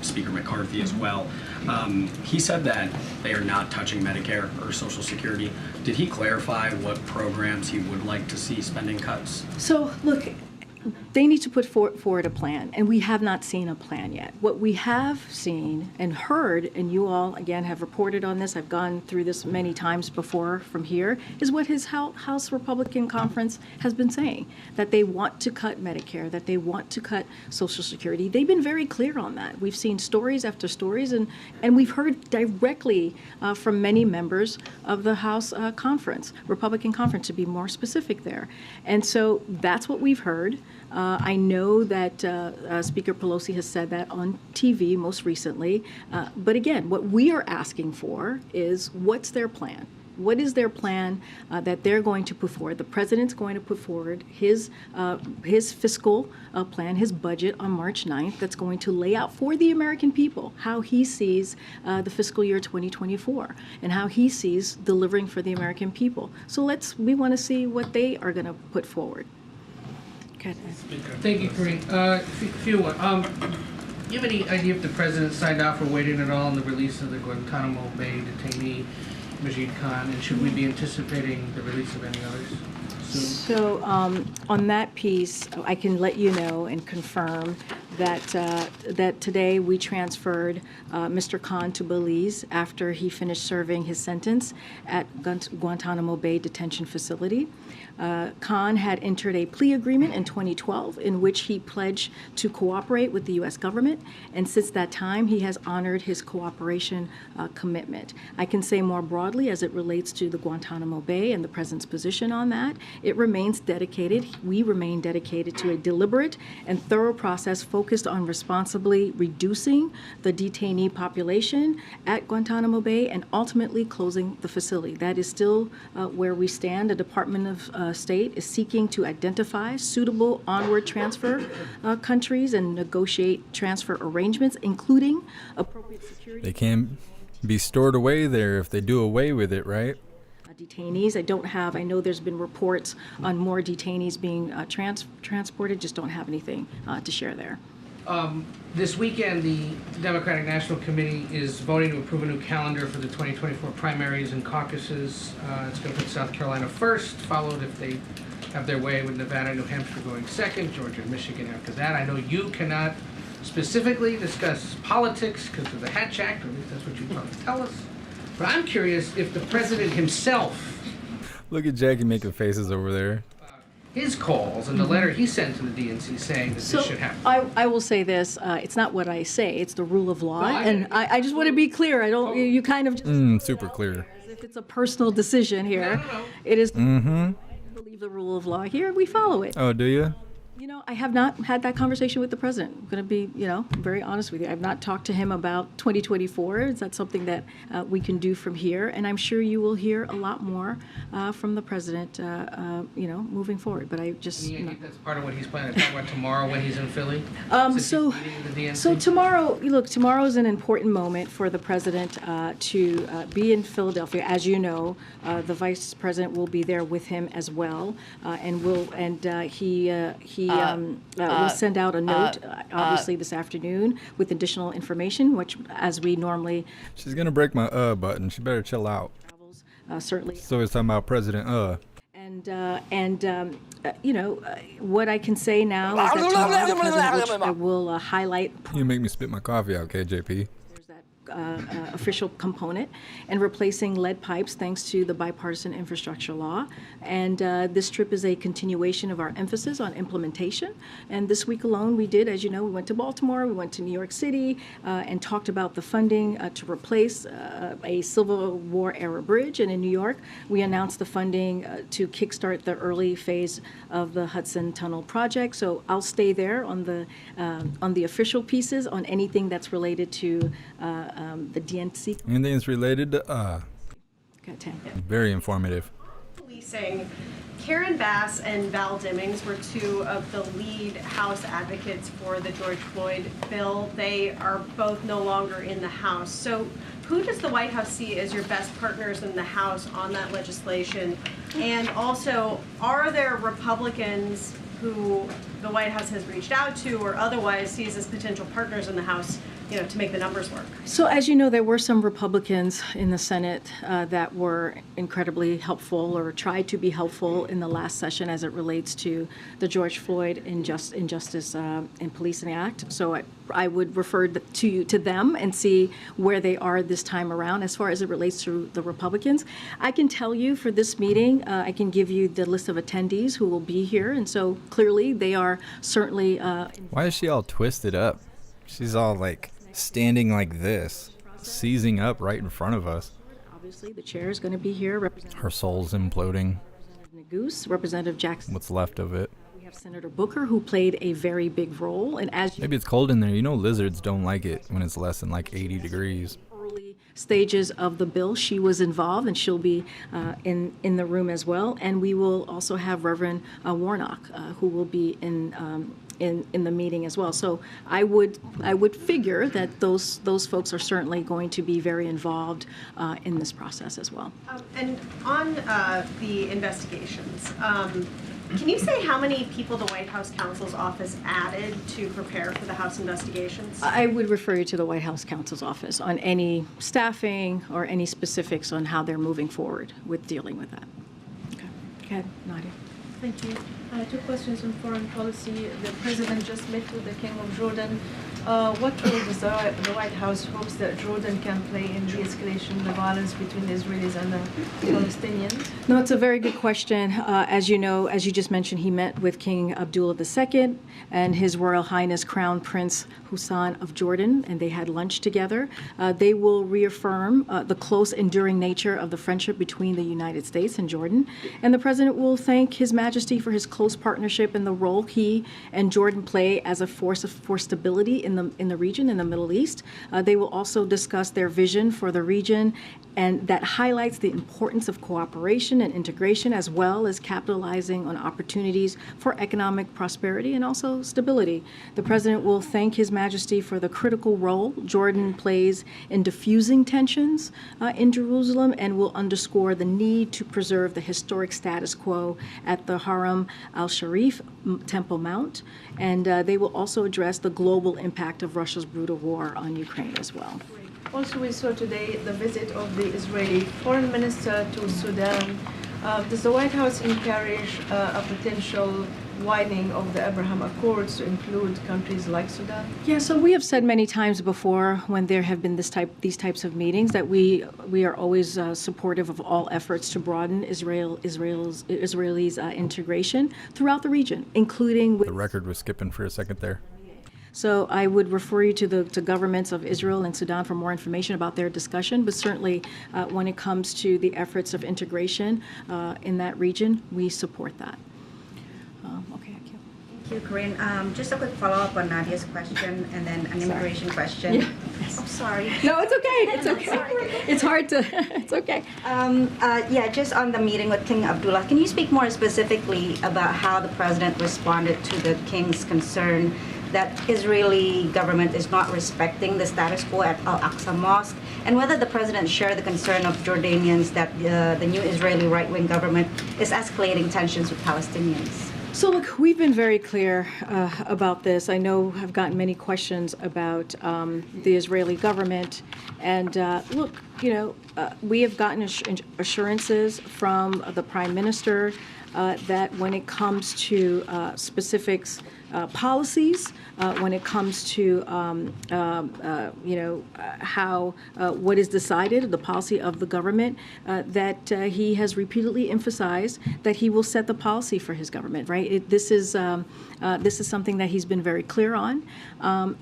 Speaker McCarthy as well, he said that they are not touching Medicare or Social Security. Did he clarify what programs he would like to see spending cuts? So, look, they need to put forward a plan, and we have not seen a plan yet. What we have seen and heard, and you all, again, have reported on this, I've gone through this many times before from here, is what his House Republican Conference has been saying, that they want to cut Medicare, that they want to cut Social Security. They've been very clear on that. We've seen stories after stories, and we've heard directly from many members of the House Conference, Republican Conference, to be more specific there. And so that's what we've heard. I know that Speaker Pelosi has said that on TV most recently. But again, what we are asking for is, what's their plan? What is their plan that they're going to put forward? The president's going to put forward his fiscal plan, his budget on March 9th, that's going to lay out for the American people how he sees the fiscal year 2024 and how he sees delivering for the American people. So we want to see what they are going to put forward. Thank you, Corinne. Few one. Do you have any idea if the president signed off or waiting at all on the release of the Guantanamo Bay detainee, Majid Khan, and should we be anticipating the release of any others soon? So on that piece, I can let you know and confirm that today we transferred Mr. Khan to Belize after he finished serving his sentence at Guantanamo Bay Detention Facility. Khan had entered a plea agreement in 2012 in which he pledged to cooperate with the U.S. government, and since that time he has honored his cooperation commitment. I can say more broadly as it relates to the Guantanamo Bay and the president's position on that. It remains dedicated. We remain dedicated to a deliberate and thorough process focused on responsibly reducing the detainee population at Guantanamo Bay and ultimately closing the facility. That is still where we stand. The Department of State is seeking to identify suitable onward transfer countries and negotiate transfer arrangements, including appropriate security. They can't be stored away there if they do away with it, right? Detainees. I know there's been reports on more detainees being transported, just don't have anything to share there. This weekend, the Democratic National Committee is voting to approve a new calendar for the 2024 primaries and caucuses. It's going to put South Carolina first, followed, if they have their way, with Nevada and New Hampshire going second, Georgia and Michigan after that. I know you cannot specifically discuss politics because of the Hatch Act, or at least that's what you want to tell us. But I'm curious if the president himself... Look at Jackie making faces over there. His calls and the letter he sent to the DNC saying that this should happen. I will say this, it's not what I say, it's the rule of law. I just want to be clear. I don't, you kind of just... super clear. As if it's a personal decision here. No. It is... believe the rule of law here, we follow it. Oh, do you? You know, I have not had that conversation with the president. I'm going to be, very honest with you. I've not talked to him about 2024. Is that something that we can do from here? And I'm sure you will hear a lot more from the president, moving forward. But I just... You think that's part of what he's planning to talk about tomorrow when he's in Philly? So tomorrow, tomorrow is an important moment for the president to be in Philadelphia. As you know, the vice president will be there with him as well, he will send out a note, obviously this afternoon, with additional information, which, as we normally... She's going to break my button. She better chill out. Certainly. So it's talking about President What I can say now is that tomorrow the president will highlight. You make me spit my coffee out, KJP. Official component and replacing lead pipes thanks to the bipartisan infrastructure law. And this trip is a continuation of our emphasis on implementation. And this week alone we did, as you know, we went to Baltimore, we went to New York City and talked about the funding to replace a Civil War era bridge. And in New York, we announced the funding to kickstart the early phase of the Hudson Tunnel project. So I'll stay there on the official pieces on anything that's related to the DNC. Anything that's related to very informative. Policing. Karen Bass and Val Demings were two of the lead House advocates for the George Floyd bill. They are both no longer in the House. So who does the White House see as your best partners in the House on that legislation? And also, are there Republicans who the White House has reached out to or otherwise sees as potential partners in the House, to make the numbers work? So as you know, there were some Republicans in the Senate that were incredibly helpful or tried to be helpful in the last session as it relates to the George Floyd Injustice in Policing Act. So I would refer to them and see where they are this time around as far as it relates to the Republicans. I can tell you for this meeting, I can give you the list of attendees who will be here. And so clearly they are certainly... Why is she all twisted up? She's all like standing like this, seizing up right in front of us. Obviously, the chair is going to be here. Her soul's imploding. Representative Neguse, Representative Jackson. What's left of it? We have Senator Booker, who played a very big role. And as maybe it's cold in there. Lizards don't like it when it's less than like 80 degrees. Early stages of the bill, she was involved, and she'll be in the room as well. And we will also have Reverend Warnock, who will be in the meeting as well. So I would figure that those folks are certainly going to be very involved in this process as well. And on the investigations, can you say how many people the White House counsel's office added to prepare for the House investigations? I would refer you to the White House counsel's office on any staffing or any specifics on how they're moving forward with dealing with that. Okay. Go ahead, Nadia. Thank you. Two questions on foreign policy. The president just met with the King of Jordan. What role does the White House hopes that Jordan can play in de-escalation the violence between the Israelis and the Palestinians? No, it's a very good question. As you know, as you just mentioned, he met with King Abdullah II and His Royal Highness Crown Prince Hussein of Jordan, and they had lunch together. They will reaffirm the close, enduring nature of the friendship between the United States and Jordan. And the president will thank His Majesty for his close partnership and the role he and Jordan play as a force for stability in the region, in the Middle East. They will also discuss their vision for the region, and that highlights the importance of cooperation and integration, as well as capitalizing on opportunities for economic prosperity and also stability. The president will thank His Majesty for the critical role Jordan plays in diffusing tensions in Jerusalem, and will underscore the need to preserve the historic status quo at the Haram al-Sharif Temple Mount. And they will also address the global impact of Russia's brutal war on Ukraine as well. Also, we saw today the visit of the Israeli foreign minister to Sudan. Does the White House encourage a potential widening of the Abraham Accords to include countries like Sudan? Yeah, so we have said many times before when there have been these types of meetings that we are always supportive of all efforts to broaden Israel's integration throughout the region, including with... The record was skipping for a second there. So I would refer you to the governments of Israel and Sudan for more information about their discussion, but certainly when it comes to the efforts of integration in that region, we support that. Thank you, Corinne. Just a quick follow-up on Nadia's question and then an immigration question. Yeah. I'm sorry. No, it's okay. It's okay. It's hard to, it's okay. Yeah, just on the meeting with King Abdullah, can you speak more specifically about how the president responded to the king's concern that Israeli government is not respecting the status quo at Al-Aqsa Mosque, and whether the president shared the concern of Jordanians that the new Israeli right-wing government is escalating tensions with Palestinians? So look, we've been very clear about this. I know I've gotten many questions about the Israeli government. And look, we have gotten assurances from the Prime Minister that when it comes to specifics, policies, when it comes to how what is decided, the policy of the government, that he has repeatedly emphasized that he will set the policy for his government. Right? This is something that he's been very clear on,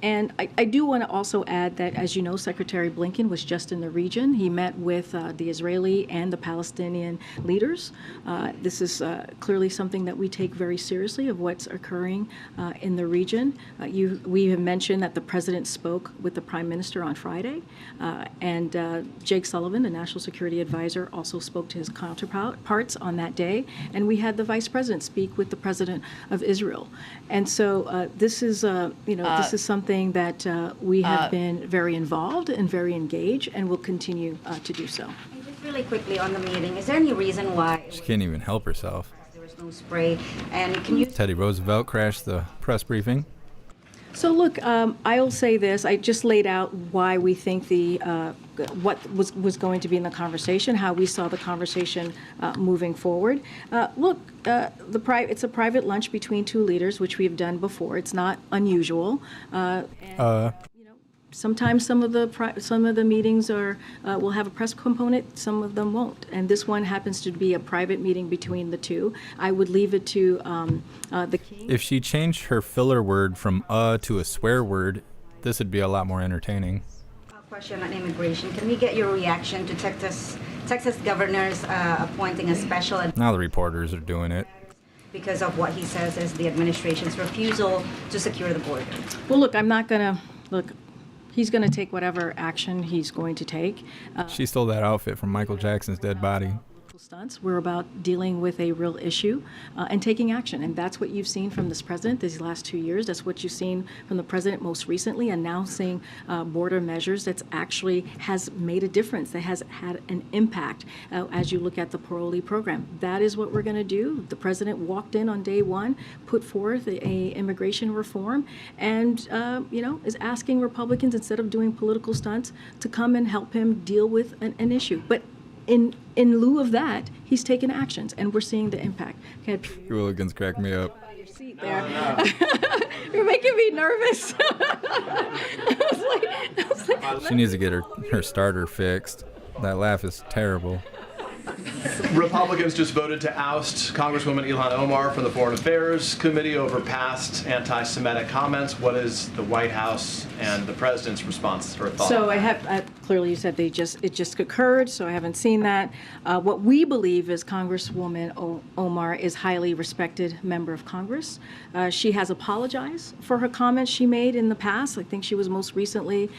and I do want to also add that, as you know, Secretary Blinken was just in the region. He met with the Israeli and the Palestinian leaders. This is clearly something that we take very seriously of what's occurring in the region. We have mentioned that the president spoke with the prime minister on Friday, and Jake Sullivan, the national security advisor, also spoke to his counterparts on that day, and we had the vice president speak with the president of Israel. And so this is, this is something that we have been very involved and very engaged, and will continue to do so. And just really quickly on the meeting, is there any reason why She can't even help herself. there was no spray? And can you... Teddy Roosevelt crashed the press briefing. So look, I'll say this. I just laid out why we think what was going to be in the conversation, how we saw the conversation moving forward. Look, it's a private lunch between two leaders, which we've done before. It's not unusual. Sometimes some of the meetings will have a press component, some of them won't, and this one happens to be a private meeting between the two. I would leave it to the king. If she changed her filler word from to a swear word, this would be a lot more entertaining. Question on immigration. Can we get your reaction to Texas governor's appointing a special Now the reporters are doing it. because of what he says is the administration's refusal to secure the border? Well, look, I'm not going to look. He's going to take whatever action he's going to take. She stole that outfit from Michael Jackson's dead body. Stunts. We're about dealing with a real issue and taking action. And that's what you've seen from this president these last 2 years. That's what you've seen from the president most recently, announcing border measures that actually has made a difference, that has had an impact as you look at the parolee program. That is what we're going to do. The president walked in on day one, put forth a immigration reform, and is asking Republicans, instead of doing political stunts, to come and help him deal with an issue. But in lieu of that, he's taken actions, and we're seeing the impact. Hooligans crack me up. Your seat there. You're making me nervous. I was like, She needs to get her starter fixed. That laugh is terrible. Republicans just voted to oust Congresswoman Ilhan Omar from the Foreign Affairs Committee over past anti-Semitic comments. What is the White House and the president's response or thought? So I have clearly you said it just occurred, so I haven't seen that. What we believe is Congresswoman Omar is a highly respected member of Congress. She has apologized for her comments she made in the past. I think she was most recently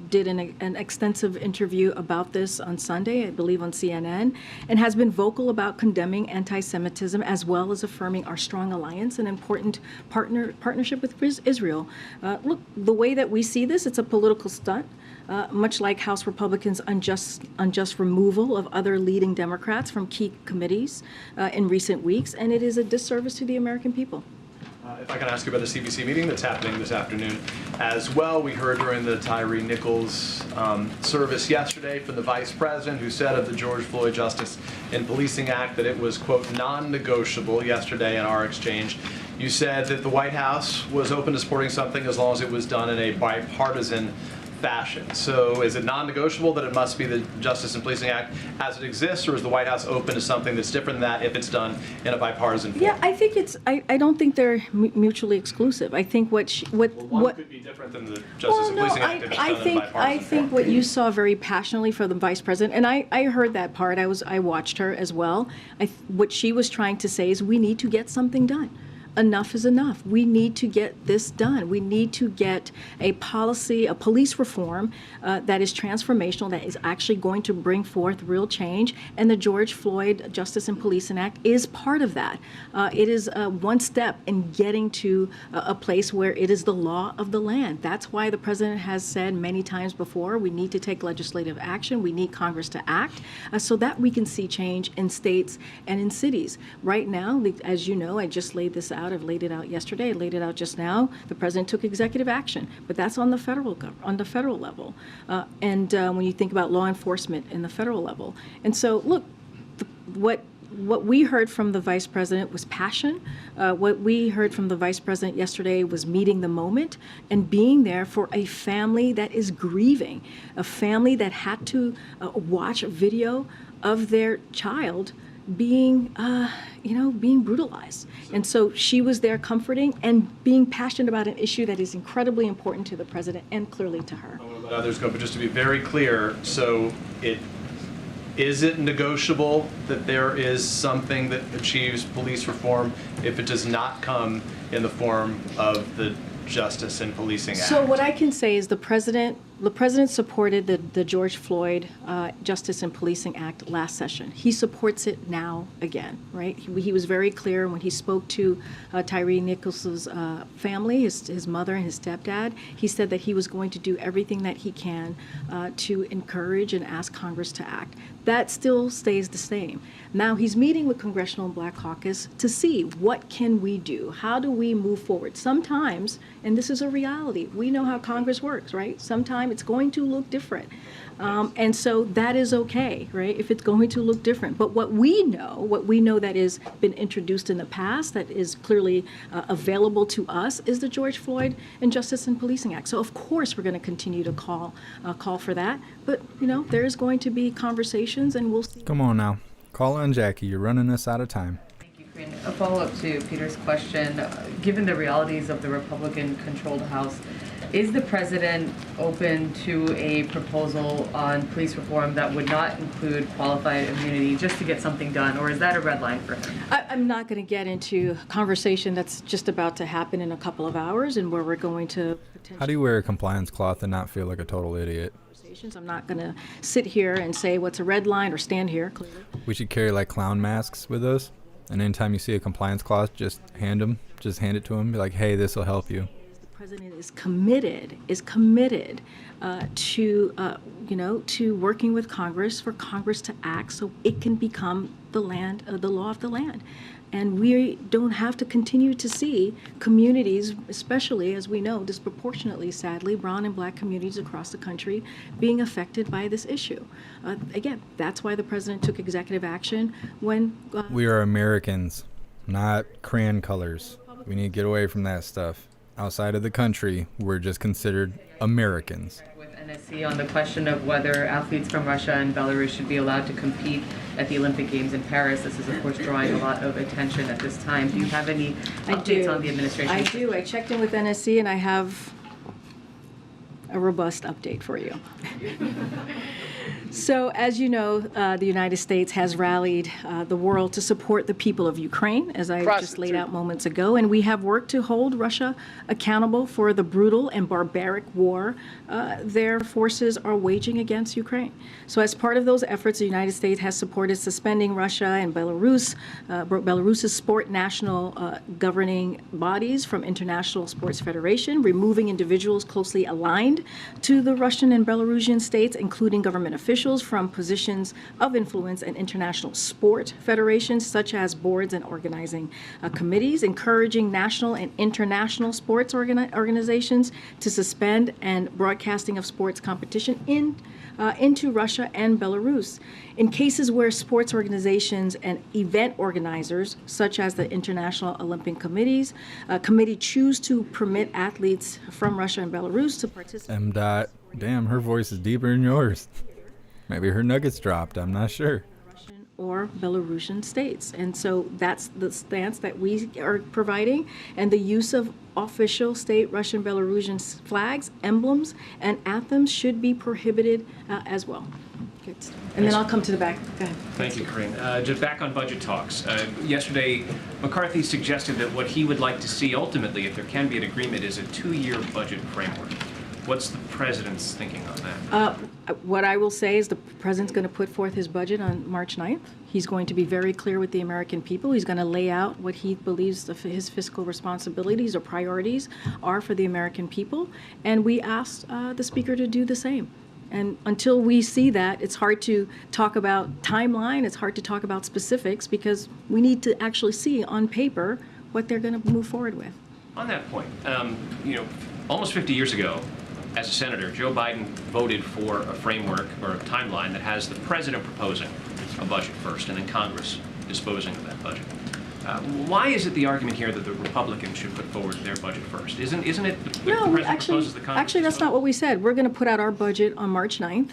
did an extensive interview about this on Sunday, I believe on CNN, and has been vocal about condemning anti-Semitism as well as affirming our strong alliance and important partnership with Israel. Look, the way that we see this, it's a political stunt. Much like House Republicans' unjust removal of other leading Democrats from key committees in recent weeks, and it is a disservice to the American people. If I can ask you about the CBC meeting that's happening this afternoon as well. We heard during the Tyree Nichols service yesterday from the vice president, who said of the George Floyd Justice in Policing Act that it was, quote, non-negotiable. Yesterday in our exchange, you said that the White House was open to supporting something as long as it was done in a bipartisan fashion. So is it non-negotiable that it must be the Justice and Policing Act as it exists, or is the White House open to something that's different than that if it's done in a bipartisan form? Yeah, I think I don't think they're mutually exclusive. I think what could be different than the Justice and Policing Act if it's done in a bipartisan I think what you saw very passionately from the vice president, and I heard that part. I watched her as well. What she was trying to say is we need to get something done. enough is enough. We need to get this done. We need to get a policy, a police reform that is transformational, that is actually going to bring forth real change. And the George Floyd Justice and Policing Act is part of that. It is one step in getting to a place where it is the law of the land. That's why the president has said many times before, we need to take legislative action. We need Congress to act so that we can see change in states and in cities. Right now, as you know, I just laid this out. I've laid it out yesterday. I laid it out just now. The president took executive action, but that's on the federal level. When you think about law enforcement in the federal level, and so look, what we heard from the vice president was passion. What we heard from the vice president yesterday was meeting the moment and being there for a family that is grieving, a family that had to watch a video of their child being brutalized. And so she was there comforting and being passionate about an issue that is incredibly important to the president and clearly to her. I don't know about others go, but just to be very clear, so is it negotiable that there is something that achieves police reform if it does not come in the form of the Justice and Policing Act? So what I can say is the president supported the George Floyd Justice and Policing Act last session. He supports it now again, right? He was very clear when he spoke to Tyree Nichols' family, his mother and his stepdad. He said that he was going to do everything that he can to encourage and ask Congress to act. That still stays the same. Now he's meeting with Congressional Black Caucus to see what can we do? How do we move forward? Sometimes, and this is a reality, we know how Congress works, right? Sometimes it's going to look different. And so that is okay, right? If it's going to look different. But what we know that has been introduced in the past, that is clearly available to us, is the George Floyd and Justice and Policing Act. So of course we're going to continue to call for that. But there is going to be conversations, and we'll see. Come on now, call on Jackie. You're running us out of time. A follow-up to Peter's question, given the realities of the Republican-controlled House, is the president open to a proposal on police reform that would not include qualified immunity just to get something done, or is that a red line for him? I'm not going to get into a conversation that's just about to happen in a couple of hours and where we're going to potentially... How do you wear a compliance cloth and not feel like a total idiot? I'm not going to sit here and say what's a red line or stand here, clearly. We should carry like clown masks with us, and anytime you see a compliance cloth, just hand it to him, be like, hey, this will help you. The president is committed to working with Congress for Congress to act so it can become the law of the land. And we don't have to continue to see communities, especially as we know, disproportionately, sadly, brown and black communities across the country being affected by this issue. Again, that's why the president took executive action when... We are Americans, not crayon colors. We need to get away from that stuff. Outside of the country, we're just considered Americans. With NSC on the question of whether athletes from Russia and Belarus should be allowed to compete at the Olympic Games in Paris. This is, of course, drawing a lot of attention at this time. Do you have any updates on the administration? I do. I checked in with NSC, and I have a robust update for you. So, as you know, the United States has rallied the world to support the people of Ukraine, as I just laid out moments ago, and we have worked to hold Russia accountable for the brutal and barbaric war their forces are waging against Ukraine. So, as part of those efforts, the United States has supported suspending Russia and Belarus's sport national governing bodies from International Sports Federation, removing individuals closely aligned to the Russian and Belarusian states, including government officials, from positions of influence in international sport federations, such as boards and organizing committees, encouraging national and international sports organizations to suspend and broadcasting of sports competition into Russia and Belarus. In cases where sports organizations and event organizers, such as the International Olympic Committee, choose to permit athletes from Russia and Belarus to participate. Damn, her voice is deeper than yours. Maybe her nuggets dropped, I'm not sure. Russian or Belarusian states. And so that's the stance that we are providing, and the use of official state Russian Belarusian flags, emblems, and anthems should be prohibited as well. Good. And then I'll come to the back. Go ahead. Thank you, Corinne. Just back on budget talks. Yesterday, McCarthy suggested that what he would like to see ultimately, if there can be an agreement, is a 2-year budget framework. What's the president's thinking on that? What I will say is the president's going to put forth his budget on March 9th. He's going to be very clear with the American people. He's going to lay out what he believes his fiscal responsibilities or priorities are for the American people. And we asked the Speaker to do the same. And until we see that, it's hard to talk about timeline. It's hard to talk about specifics because we need to actually see on paper what they're going to move forward with. On that point, almost 50 years ago, as a senator, Joe Biden voted for a framework or a timeline that has the president proposing a budget first and then Congress disposing of that budget. Why is it the argument here that the Republicans should put forward their budget first? Isn't it the president proposes the Congress? Actually, that's not what we said. We're going to put out our budget on March 9th,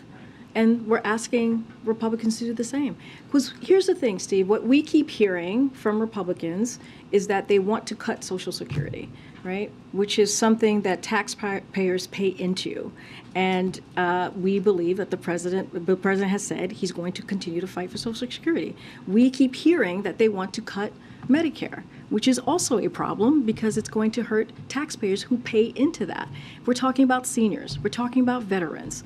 and we're asking Republicans to do the same. Because here's the thing, Steve, what we keep hearing from Republicans is that they want to cut Social Security, right? Which is something that taxpayers pay into. And we believe that the president has said he's going to continue to fight for Social Security. We keep hearing that they want to cut Medicare, which is also a problem because it's going to hurt taxpayers who pay into that. We're talking about seniors. We're talking about veterans.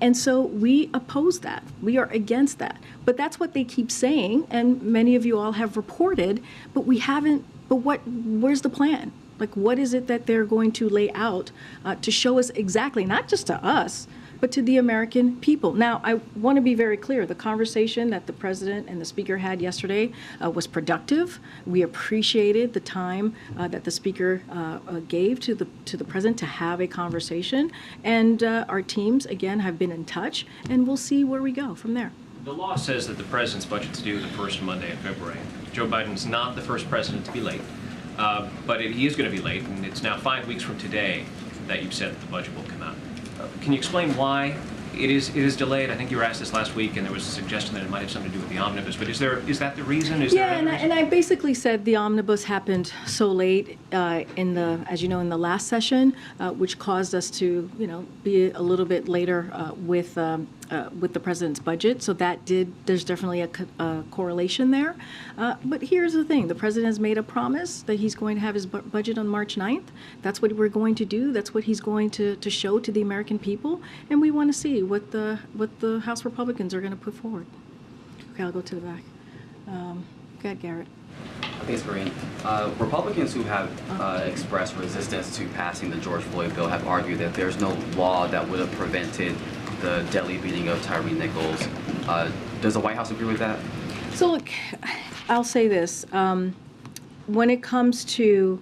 And so we oppose that. We are against that. But that's what they keep saying, and many of you all have reported, but we haven't, where's the plan? Like, what is it that they're going to lay out to show us exactly, not just to us, but to the American people? Now, I want to be very clear. The conversation that the president and the speaker had yesterday was productive. We appreciated the time that the speaker gave to the president to have a conversation. And our teams, again, have been in touch, and we'll see where we go from there. The law says that the president's budget's due the first Monday in February. Joe Biden's not the first president to be late, but he is going to be late, and it's now 5 weeks from today that you've said that the budget will come out. Can you explain why it is delayed? I think you were asked this last week, and there was a suggestion that it might have something to do with the omnibus. But is that the reason? And I basically said the omnibus happened so late as you know, in the last session, which caused us to, be a little bit later with the president's budget. So there's definitely a correlation there. But here's the thing: the president has made a promise that he's going to have his budget on March 9th. That's what we're going to do. That's what he's going to show to the American people, and we want to see what the House Republicans are going to put forward. Okay, I'll go to the back. Go ahead, Garrett. Thanks, Corinne. Republicans who have expressed resistance to passing the George Floyd bill have argued that there's no law that would have prevented the deadly beating of Tyree Nichols. Does the White House agree with that? So look, I'll say this. When it comes to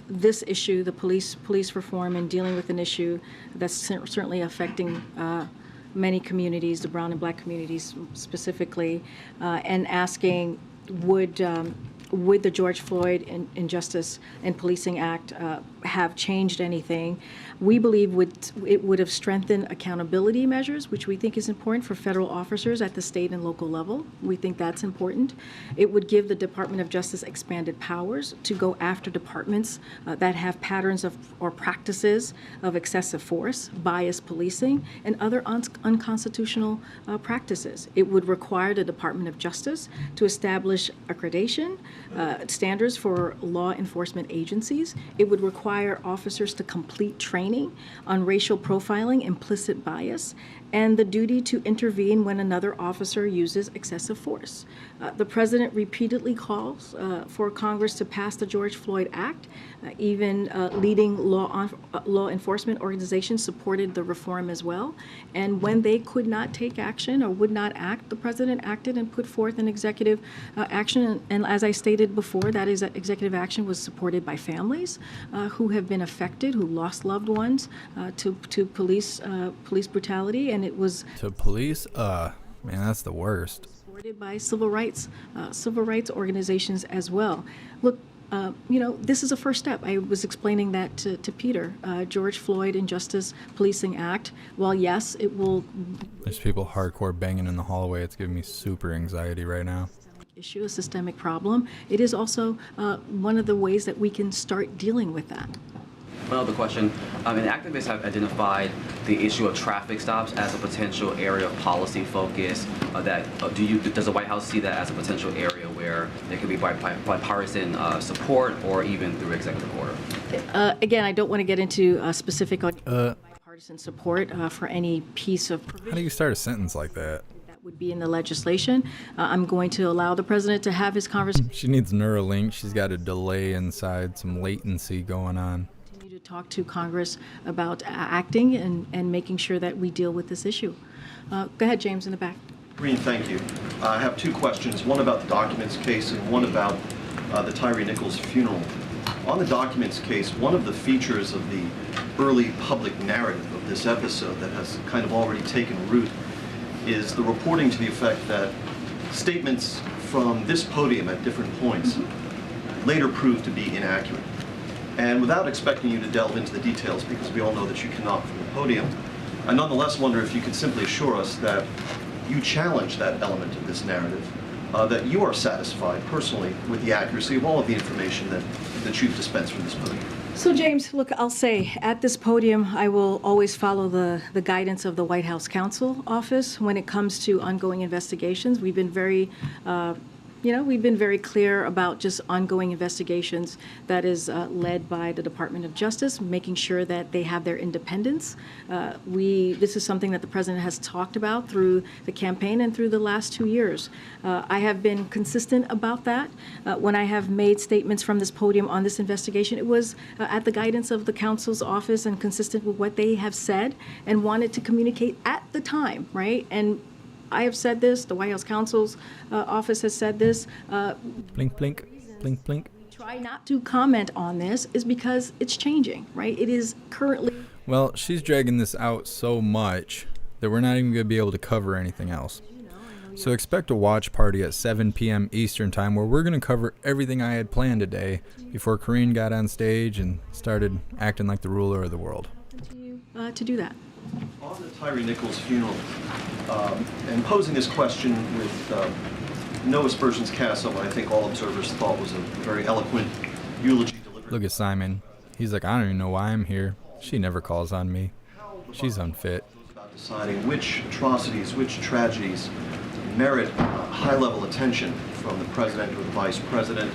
this issue, the police reform, and dealing with an issue that's certainly affecting many communities, the brown and black communities specifically, and asking would the George Floyd Injustice and Policing Act have changed anything? We believe it would have strengthened accountability measures, which we think is important for federal officers at the state and local level. We think that's important. It would give the Department of Justice expanded powers to go after departments that have patterns or practices of excessive force, biased policing, and other unconstitutional practices. It would require the Department of Justice to establish accreditation standards for law enforcement agencies. It would require officers to complete training on racial profiling, implicit bias, and the duty to intervene when another officer uses excessive force. The president repeatedly calls for Congress to pass the George Floyd Act. Even leading law enforcement organizations supported the reform as well. And when they could not take action or would not act, the president acted and put forth an executive action. And as I stated before, that executive action was supported by families who have been affected, who lost loved ones to police brutality, and it was to police. Man, that's the worst. Supported by civil rights organizations as well. Look, this is a first step. I was explaining that to Peter. George Floyd Injustice Policing Act. While yes, it will. There's people hardcore banging in the hallway. It's giving me super anxiety right now. Issue, a systemic problem. It is also one of the ways that we can start dealing with that. One other question. And activists have identified the issue of traffic stops as a potential area of policy focus. Does the White House see that as a potential area where there could be bipartisan support or even through executive order? Again, I don't want to get into specific on bipartisan support for any piece of provision. How do you start a sentence like that? That would be in the legislation. I'm going to allow the president to have his conversation. She needs Neuralink. She's got a delay inside, some latency going on. Continue to talk to Congress about acting and making sure that we deal with this issue. Go ahead, James, in the back. Green, thank you. I have two questions, one about the documents case and one about the Tyree Nichols funeral. On the documents case, one of the features of the early public narrative of this episode that has kind of already taken root is the reporting to the effect that statements from this podium at different points later proved to be inaccurate. And without expecting you to delve into the details, because we all know that you cannot from the podium, I nonetheless wonder if you could simply assure us that you challenge that element of this narrative, that you are satisfied personally with the accuracy of all of the information that you've dispensed from this podium. So, James, look, I'll say at this podium, I will always follow the guidance of the White House Counsel Office when it comes to ongoing investigations. We've been very we've been very clear about just ongoing investigations that is led by the Department of Justice, making sure that they have their independence. This is something that the president has talked about through the campaign and through the last 2 years. I have been consistent about that. When I have made statements from this podium on this investigation, it was at the guidance of the counsel's office and consistent with what they have said and wanted to communicate at the time, right? And I have said this, the White House counsel's office has said this. Blink, blink, blink, blink. Try not to comment on this is because it's changing, right? It is currently... Well, she's dragging this out so much that we're not even going to be able to cover anything else. So expect a watch party at 7 p.m. Eastern time where we're going to cover everything I had planned today before Karine got on stage and started acting like the ruler of the world. To do that. On the Tyree Nichols funeral, and posing this question with no aspersions cast on what I think all observers thought was a very eloquent eulogy delivered. Look at Simon. He's like, I don't even know why I'm here. She never calls on me. She's unfit. About deciding which atrocities, which tragedies merit high-level attention from the president or the vice president.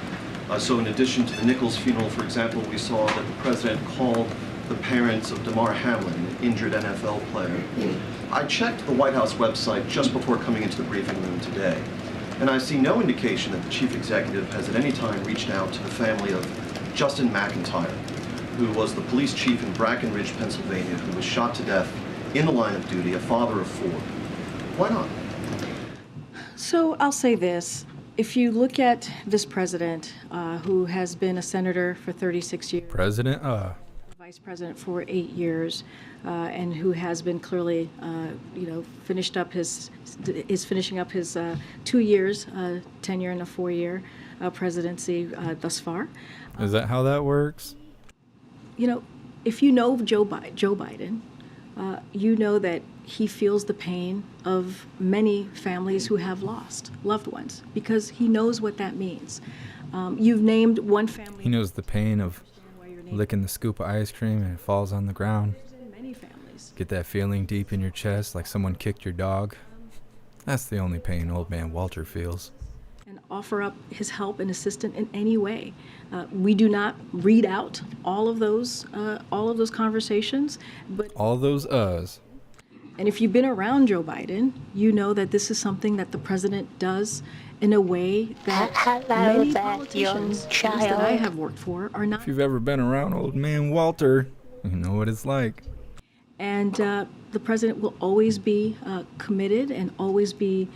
So in addition to the Nichols funeral, for example, we saw that the president called the parents of Damar Hamlin, an injured NFL player. I checked the White House website just before coming into the briefing room today, and I see no indication that the chief executive has at any time reached out to the family of Justin McIntyre, who was the police chief in Brackenridge, Pennsylvania, who was shot to death in the line of duty, a father of 4. Why not? So I'll say this. If you look at this president, who has been a senator for 36 years. President? Vice president for 8 years, and who has been clearly, finishing up his 2 years tenure and a 4-year presidency thus far. Is that how that works? If you know Joe Biden, you know that he feels the pain of many families who have lost loved ones because he knows what that means. You've named one family. He knows the pain of licking the scoop of ice cream and it falls on the ground. Many families. Get that feeling deep in your chest like someone kicked your dog. That's the only pain old man Walter feels. And offer up his help and assistance in any way. We do not read out all of those conversations, but all those uhs. And if you've been around Joe Biden, you know that this is something that the president does in a way that many politicians that I have worked for are not. If you've ever been around old man Walter, you know what it's like. And the president will always be committed and always be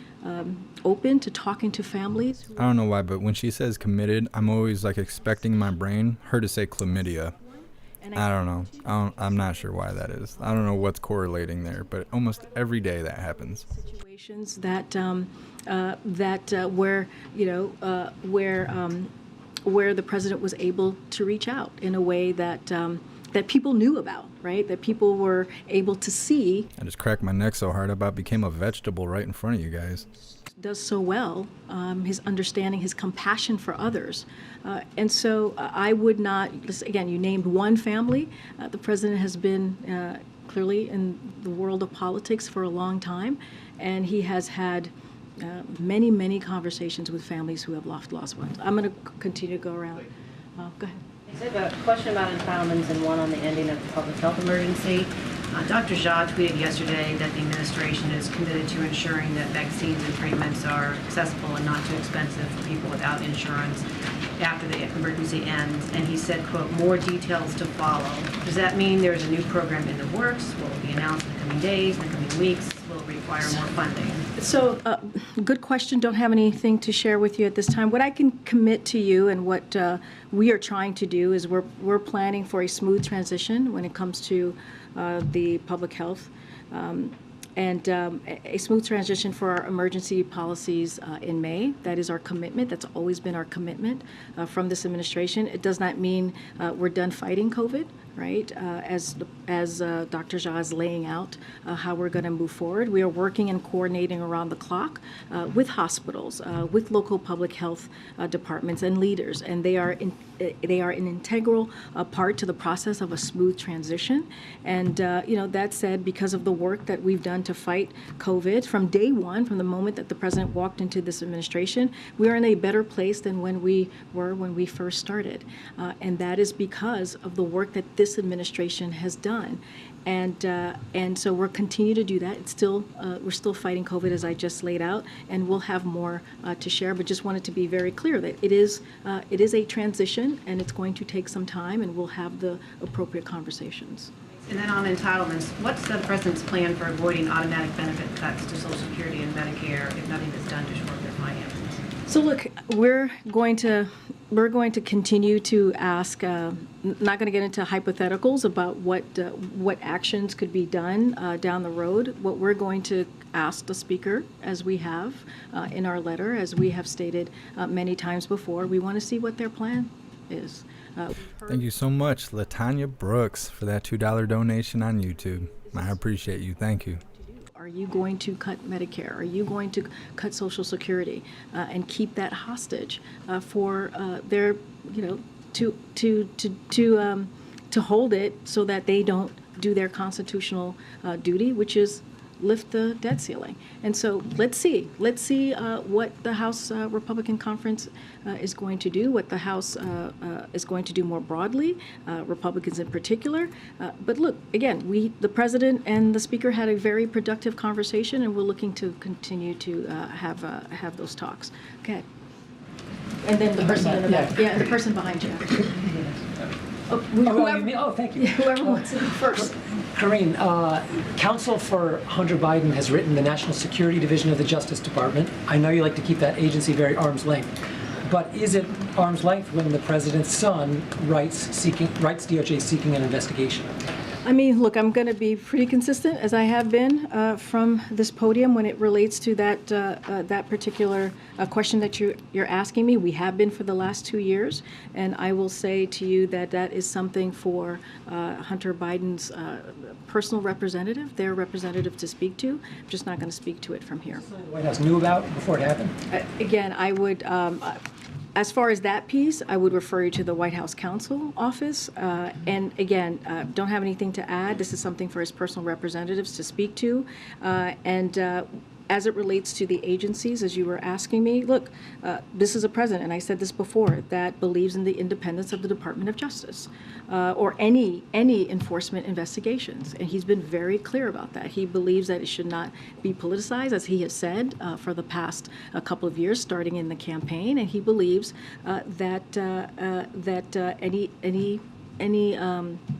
open to talking to families. I don't know why, but when she says committed, I'm always like expecting my brain her to say chlamydia. I don't know. I'm not sure why that is. I don't know what's correlating there, but almost every day that happens. Situations where the president was able to reach out in a way that people knew about, right? That people were able to see. I just cracked my neck so hard I about became a vegetable right in front of you guys. does so well, his understanding, his compassion for others. And so I would not, again, you named one family. The president has been clearly in the world of politics for a long time, and he has had many, many conversations with families who have lost ones. I'm going to continue to go around. Go ahead. I have a question about entitlements and one on the ending of the public health emergency. Dr. Jha tweeted yesterday that the administration is committed to ensuring that vaccines and treatments are accessible and not too expensive for people without insurance after the emergency ends. And he said, quote, more details to follow. Does that mean there's a new program in the works? Will it be announced in the coming days, in the coming weeks? Will it require more funding? So, good question. Don't have anything to share with you at this time. What I can commit to you and what we are trying to do is we're planning for a smooth transition when it comes to the public health and a smooth transition for our emergency policies in May. That is our commitment. That's always been our commitment from this administration. It does not mean we're done fighting COVID, right? As Dr. Jha is laying out how we're going to move forward. We are working and coordinating around the clock with hospitals, with local public health departments and leaders, and they are an integral part to the process of a smooth transition. And that said, because of the work that we've done to fight COVID from day one, from the moment that the president walked into this administration, we are in a better place than when we were when we first started. And that is because of the work that this administration has done. And so we'll continue to do that. It's still we're still fighting COVID, as I just laid out, and we'll have more to share. But just wanted to be very clear that it is a transition, and it's going to take some time, and we'll have the appropriate conversations. And then on entitlements, what's the president's plan for avoiding automatic benefit cuts to Social Security and Medicare if nothing is done to shore up their finances? So look, we're going to continue to ask. Not going to get into hypotheticals about what actions could be done down the road. What we're going to ask the Speaker, as we have in our letter, as we have stated many times before, we want to see what their plan is. Thank you so much, LaTanya Brooks, for that $2 donation on YouTube. I appreciate you. Thank you. Are you going to cut Medicare? Are you going to cut Social Security and keep that hostage for their, to hold it so that they don't do their constitutional duty, which is lift the debt ceiling? And so let's see what the House Republican Conference is going to do, what the House is going to do more broadly, Republicans in particular. But look, again, the President and the Speaker had a very productive conversation, and we're looking to continue to have those talks. Okay. And then the person in the back. Yeah, the person behind you. Thank you. Whoever wants it first. Karine, counsel for Hunter Biden has written the National Security Division of the Justice Department. I know you like to keep that agency very arm's length, but is it arm's length when the president's son writes DOJ seeking an investigation? I mean, look, I'm going to be pretty consistent, as I have been from this podium when it relates to that particular question that you're asking me. We have been for the last 2 years, and I will say to you that that is something for Hunter Biden's personal representative, their representative, to speak to. I'm just not going to speak to it from here. The White House knew about before it happened? Again, I would. As far as that piece, I would refer you to the White House Counsel Office. And again, don't have anything to add. This is something for his personal representatives to speak to. As it relates to the agencies, as you were asking me, look, this is a president, and I said this before, that believes in the independence of the Department of Justice or any enforcement investigations. And he's been very clear about that. He believes that it should not be politicized, as he has said for the past couple of years, starting in the campaign. And he believes that any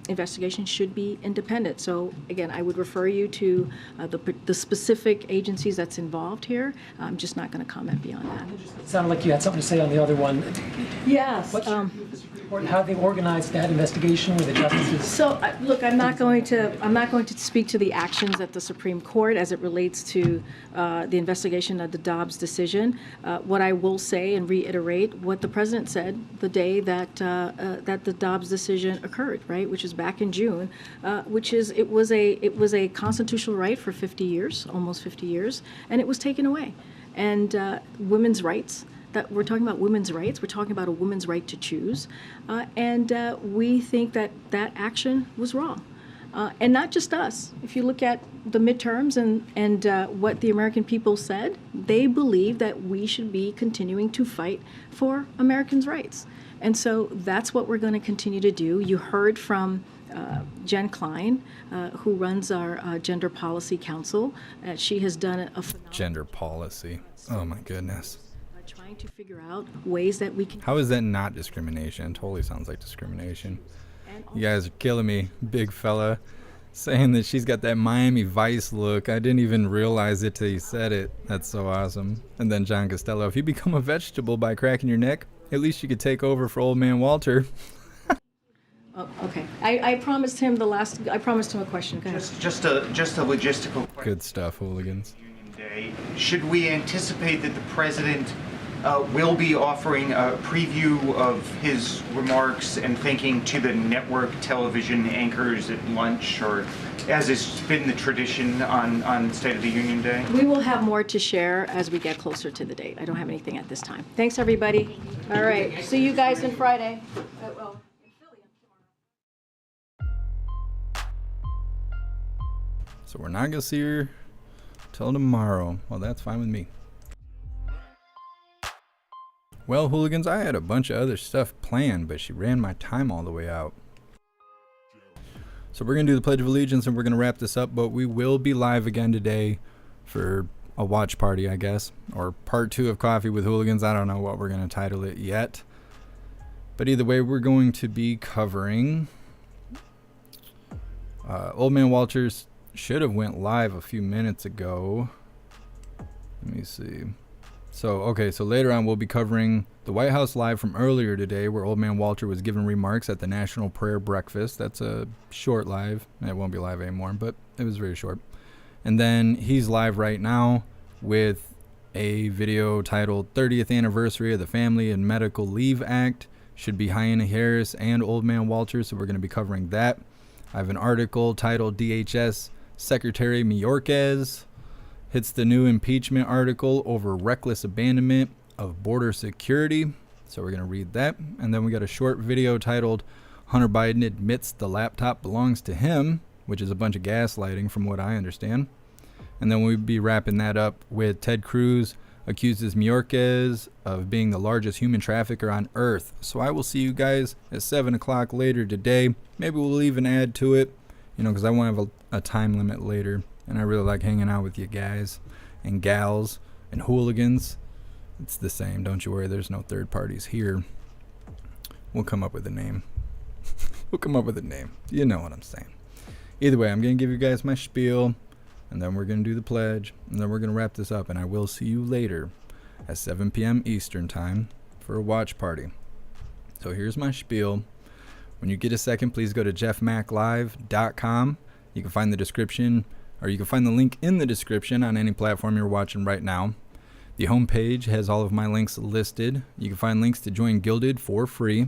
investigation should be independent. So again, I would refer you to the specific agencies that's involved here. I'm just not going to comment beyond that. It sounded like you had something to say on the other one. Yes. How they organized that investigation with the justices? So look, I'm not going to speak to the actions at the Supreme Court as it relates to the investigation of the Dobbs decision. What I will say and reiterate what the president said the day that the Dobbs decision occurred, right, which is back in June, which is it was a constitutional right for 50 years, almost 50 years, and it was taken away. and women's rights. That we're talking about women's rights. We're talking about a woman's right to choose, and we think that that action was wrong. And not just us. If you look at the midterms and what the American people said, they believe that we should be continuing to fight for Americans' rights. And so that's what we're going to continue to do. You heard from Jen Klein, who runs our Gender Policy Council. She has done a phenomenal Gender policy. Oh my goodness. Trying to figure out ways that we can. How is that not discrimination? Totally sounds like discrimination. You guys are killing me, big fella. Saying that she's got that Miami Vice look. I didn't even realize it till you said it. That's so awesome. And then John Costello, if you become a vegetable by cracking your neck, at least you could take over for old man Walter. Oh, okay. I promised him I promised him a question. Go ahead. Just a logistical question. Good stuff, Hooligans. Union Day. Should we anticipate that the president will be offering a preview of his remarks and thinking to the network television anchors at lunch, or as has been the tradition on State of the Union Day? We will have more to share as we get closer to the date. I don't have anything at this time. Thanks, everybody. All right. See you guys on Friday. So we're not going to see her till tomorrow. Well, that's fine with me. Well, Hooligans, I had a bunch of other stuff planned, but she ran my time all the way out. So we're going to do the Pledge of Allegiance and we're going to wrap this up, but we will be live again today for a watch party, I guess, or part 2 of Coffee with Hooligans. I don't know what we're going to title it yet. But either way, we're going to be covering Old Man Walters should have went live a few minutes ago. Let me see. So later on we'll be covering the White House live from earlier today, where Old Man Walter was giving remarks at the National Prayer Breakfast. That's a short live. It won't be live anymore, but it was very short. And then he's live right now with a video titled 30th Anniversary of the Family and Medical Leave Act. Should be Hyena Harris and Old Man Walter, so we're going to be covering that. I have an article titled DHS Secretary Mayorkas hits the new impeachment article over reckless abandonment of border security. So we're going to read that. And then we got a short video titled Hunter Biden admits the laptop belongs to him, which is a bunch of gaslighting from what I understand. And then we'll be wrapping that up with Ted Cruz accuses Mayorkas of being the largest human trafficker on earth. So I will see you guys at 7 o'clock later today. Maybe we'll even add to it, because I want to have a time limit later. And I really like hanging out with you guys and gals and hooligans. It's the same. Don't you worry. There's no third parties here. We'll come up with a name. We'll come up with a name. You know what I'm saying. Either way, I'm going to give you guys my spiel. And then we're going to do the pledge. And then we're going to wrap this up. And I will see you later at 7 p.m. Eastern time for a watch party. So here's my spiel. When you get a second, please go to jeffmaclive.com. You can find the description, or you can find the link in the description on any platform you're watching right now. The homepage has all of my links listed. You can find links to join Gilded for free.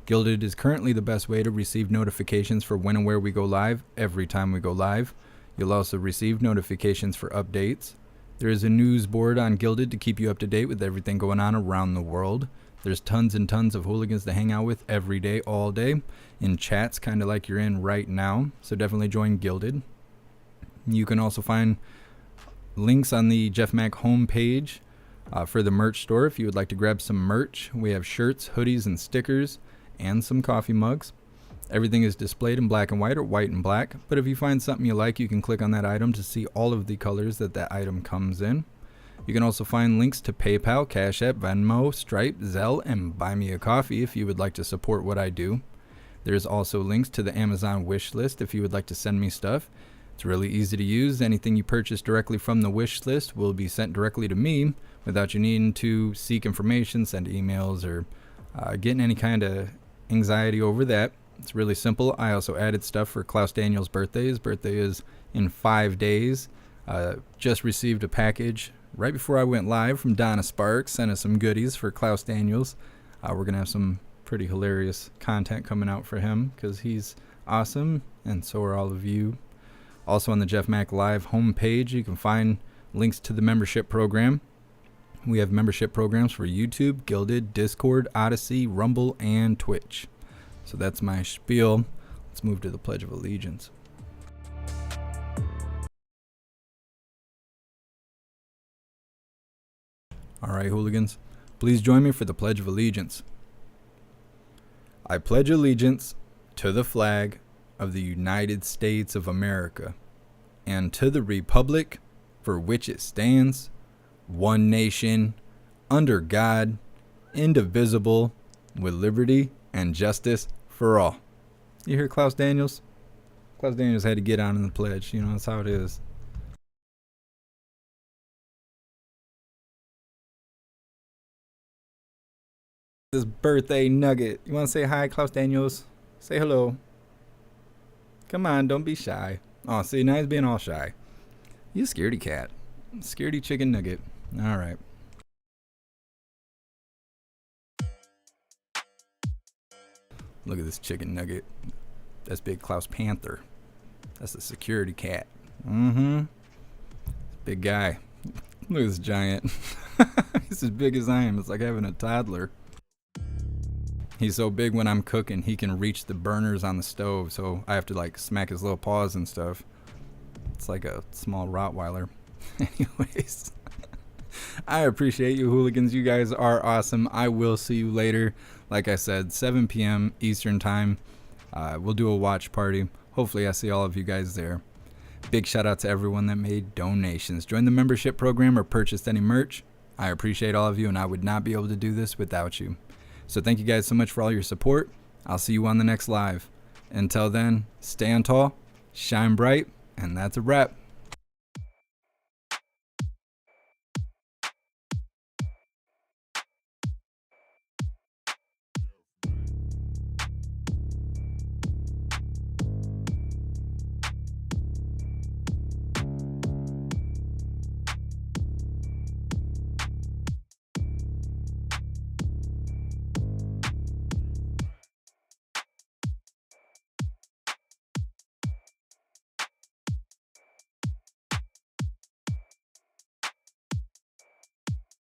Gilded is currently the best way to receive notifications for when and where we go live every time we go live. You'll also receive notifications for updates. There is a news board on Gilded to keep you up to date with everything going on around the world. There's tons and tons of hooligans to hang out with every day, all day, in chats, kind of like you're in right now. So definitely join Gilded. You can also find links on the JeffMAC homepage for the merch store if you would like to grab some merch. We have shirts, hoodies, and stickers, and some coffee mugs. Everything is displayed in black and white or white and black, but if you find something you like, you can click on that item to see all of the colors that item comes in. You can also find links to PayPal, Cash App, Venmo, Stripe, Zelle, and Buy Me a Coffee if you would like to support what I do. There's also links to the Amazon wish list if you would like to send me stuff. It's really easy to use. Anything you purchase directly from the wish list will be sent directly to me without you needing to seek information, send emails, or getting any kind of anxiety over that. It's really simple. I also added stuff for Klaus Daniels' birthday. His birthday is in 5 days. Just received a package right before I went live from Donna Sparks. Sent us some goodies for Klaus Daniels. We're going to have some pretty hilarious content coming out for him because he's awesome, and so are all of you. Also on the JeffMAC Live homepage, you can find links to the membership program. We have membership programs for YouTube, Gilded, Discord, Odyssey, Rumble, and Twitch. So that's my spiel. Let's move to the Pledge of Allegiance. All right, hooligans, please join me for the Pledge of Allegiance. I pledge allegiance to the flag of the United States of America and to the republic for which it stands, one nation, under God, indivisible, with liberty and justice for all. You hear Klaus Daniels? Klaus Daniels had to get on in the pledge. You know, that's how it is. This birthday nugget. You want to say hi, Klaus Daniels? Say hello. Come on, don't be shy. Oh, see, now he's being all shy. You a scaredy cat. Scaredy chicken nugget. All right. Look at this chicken nugget. That's Big Klaus Panther. That's a security cat. Mm-hmm. Big guy. Look at this giant. He's as big as I am. It's like having a toddler. He's so big when I'm cooking, he can reach the burners on the stove, so I have to like smack his little paws and stuff. It's like a small Rottweiler. Anyways, I appreciate you, hooligans. You guys are awesome. I will see you later. Like I said, 7 p.m. Eastern time. We'll do a watch party. Hopefully I see all of you guys there. Big shout out to everyone that made donations. Join the membership program or purchased any merch. I appreciate all of you, and I would not be able to do this without you. So thank you guys so much for all your support. I'll see you on the next live. Until then, stand tall, shine bright, and that's a wrap.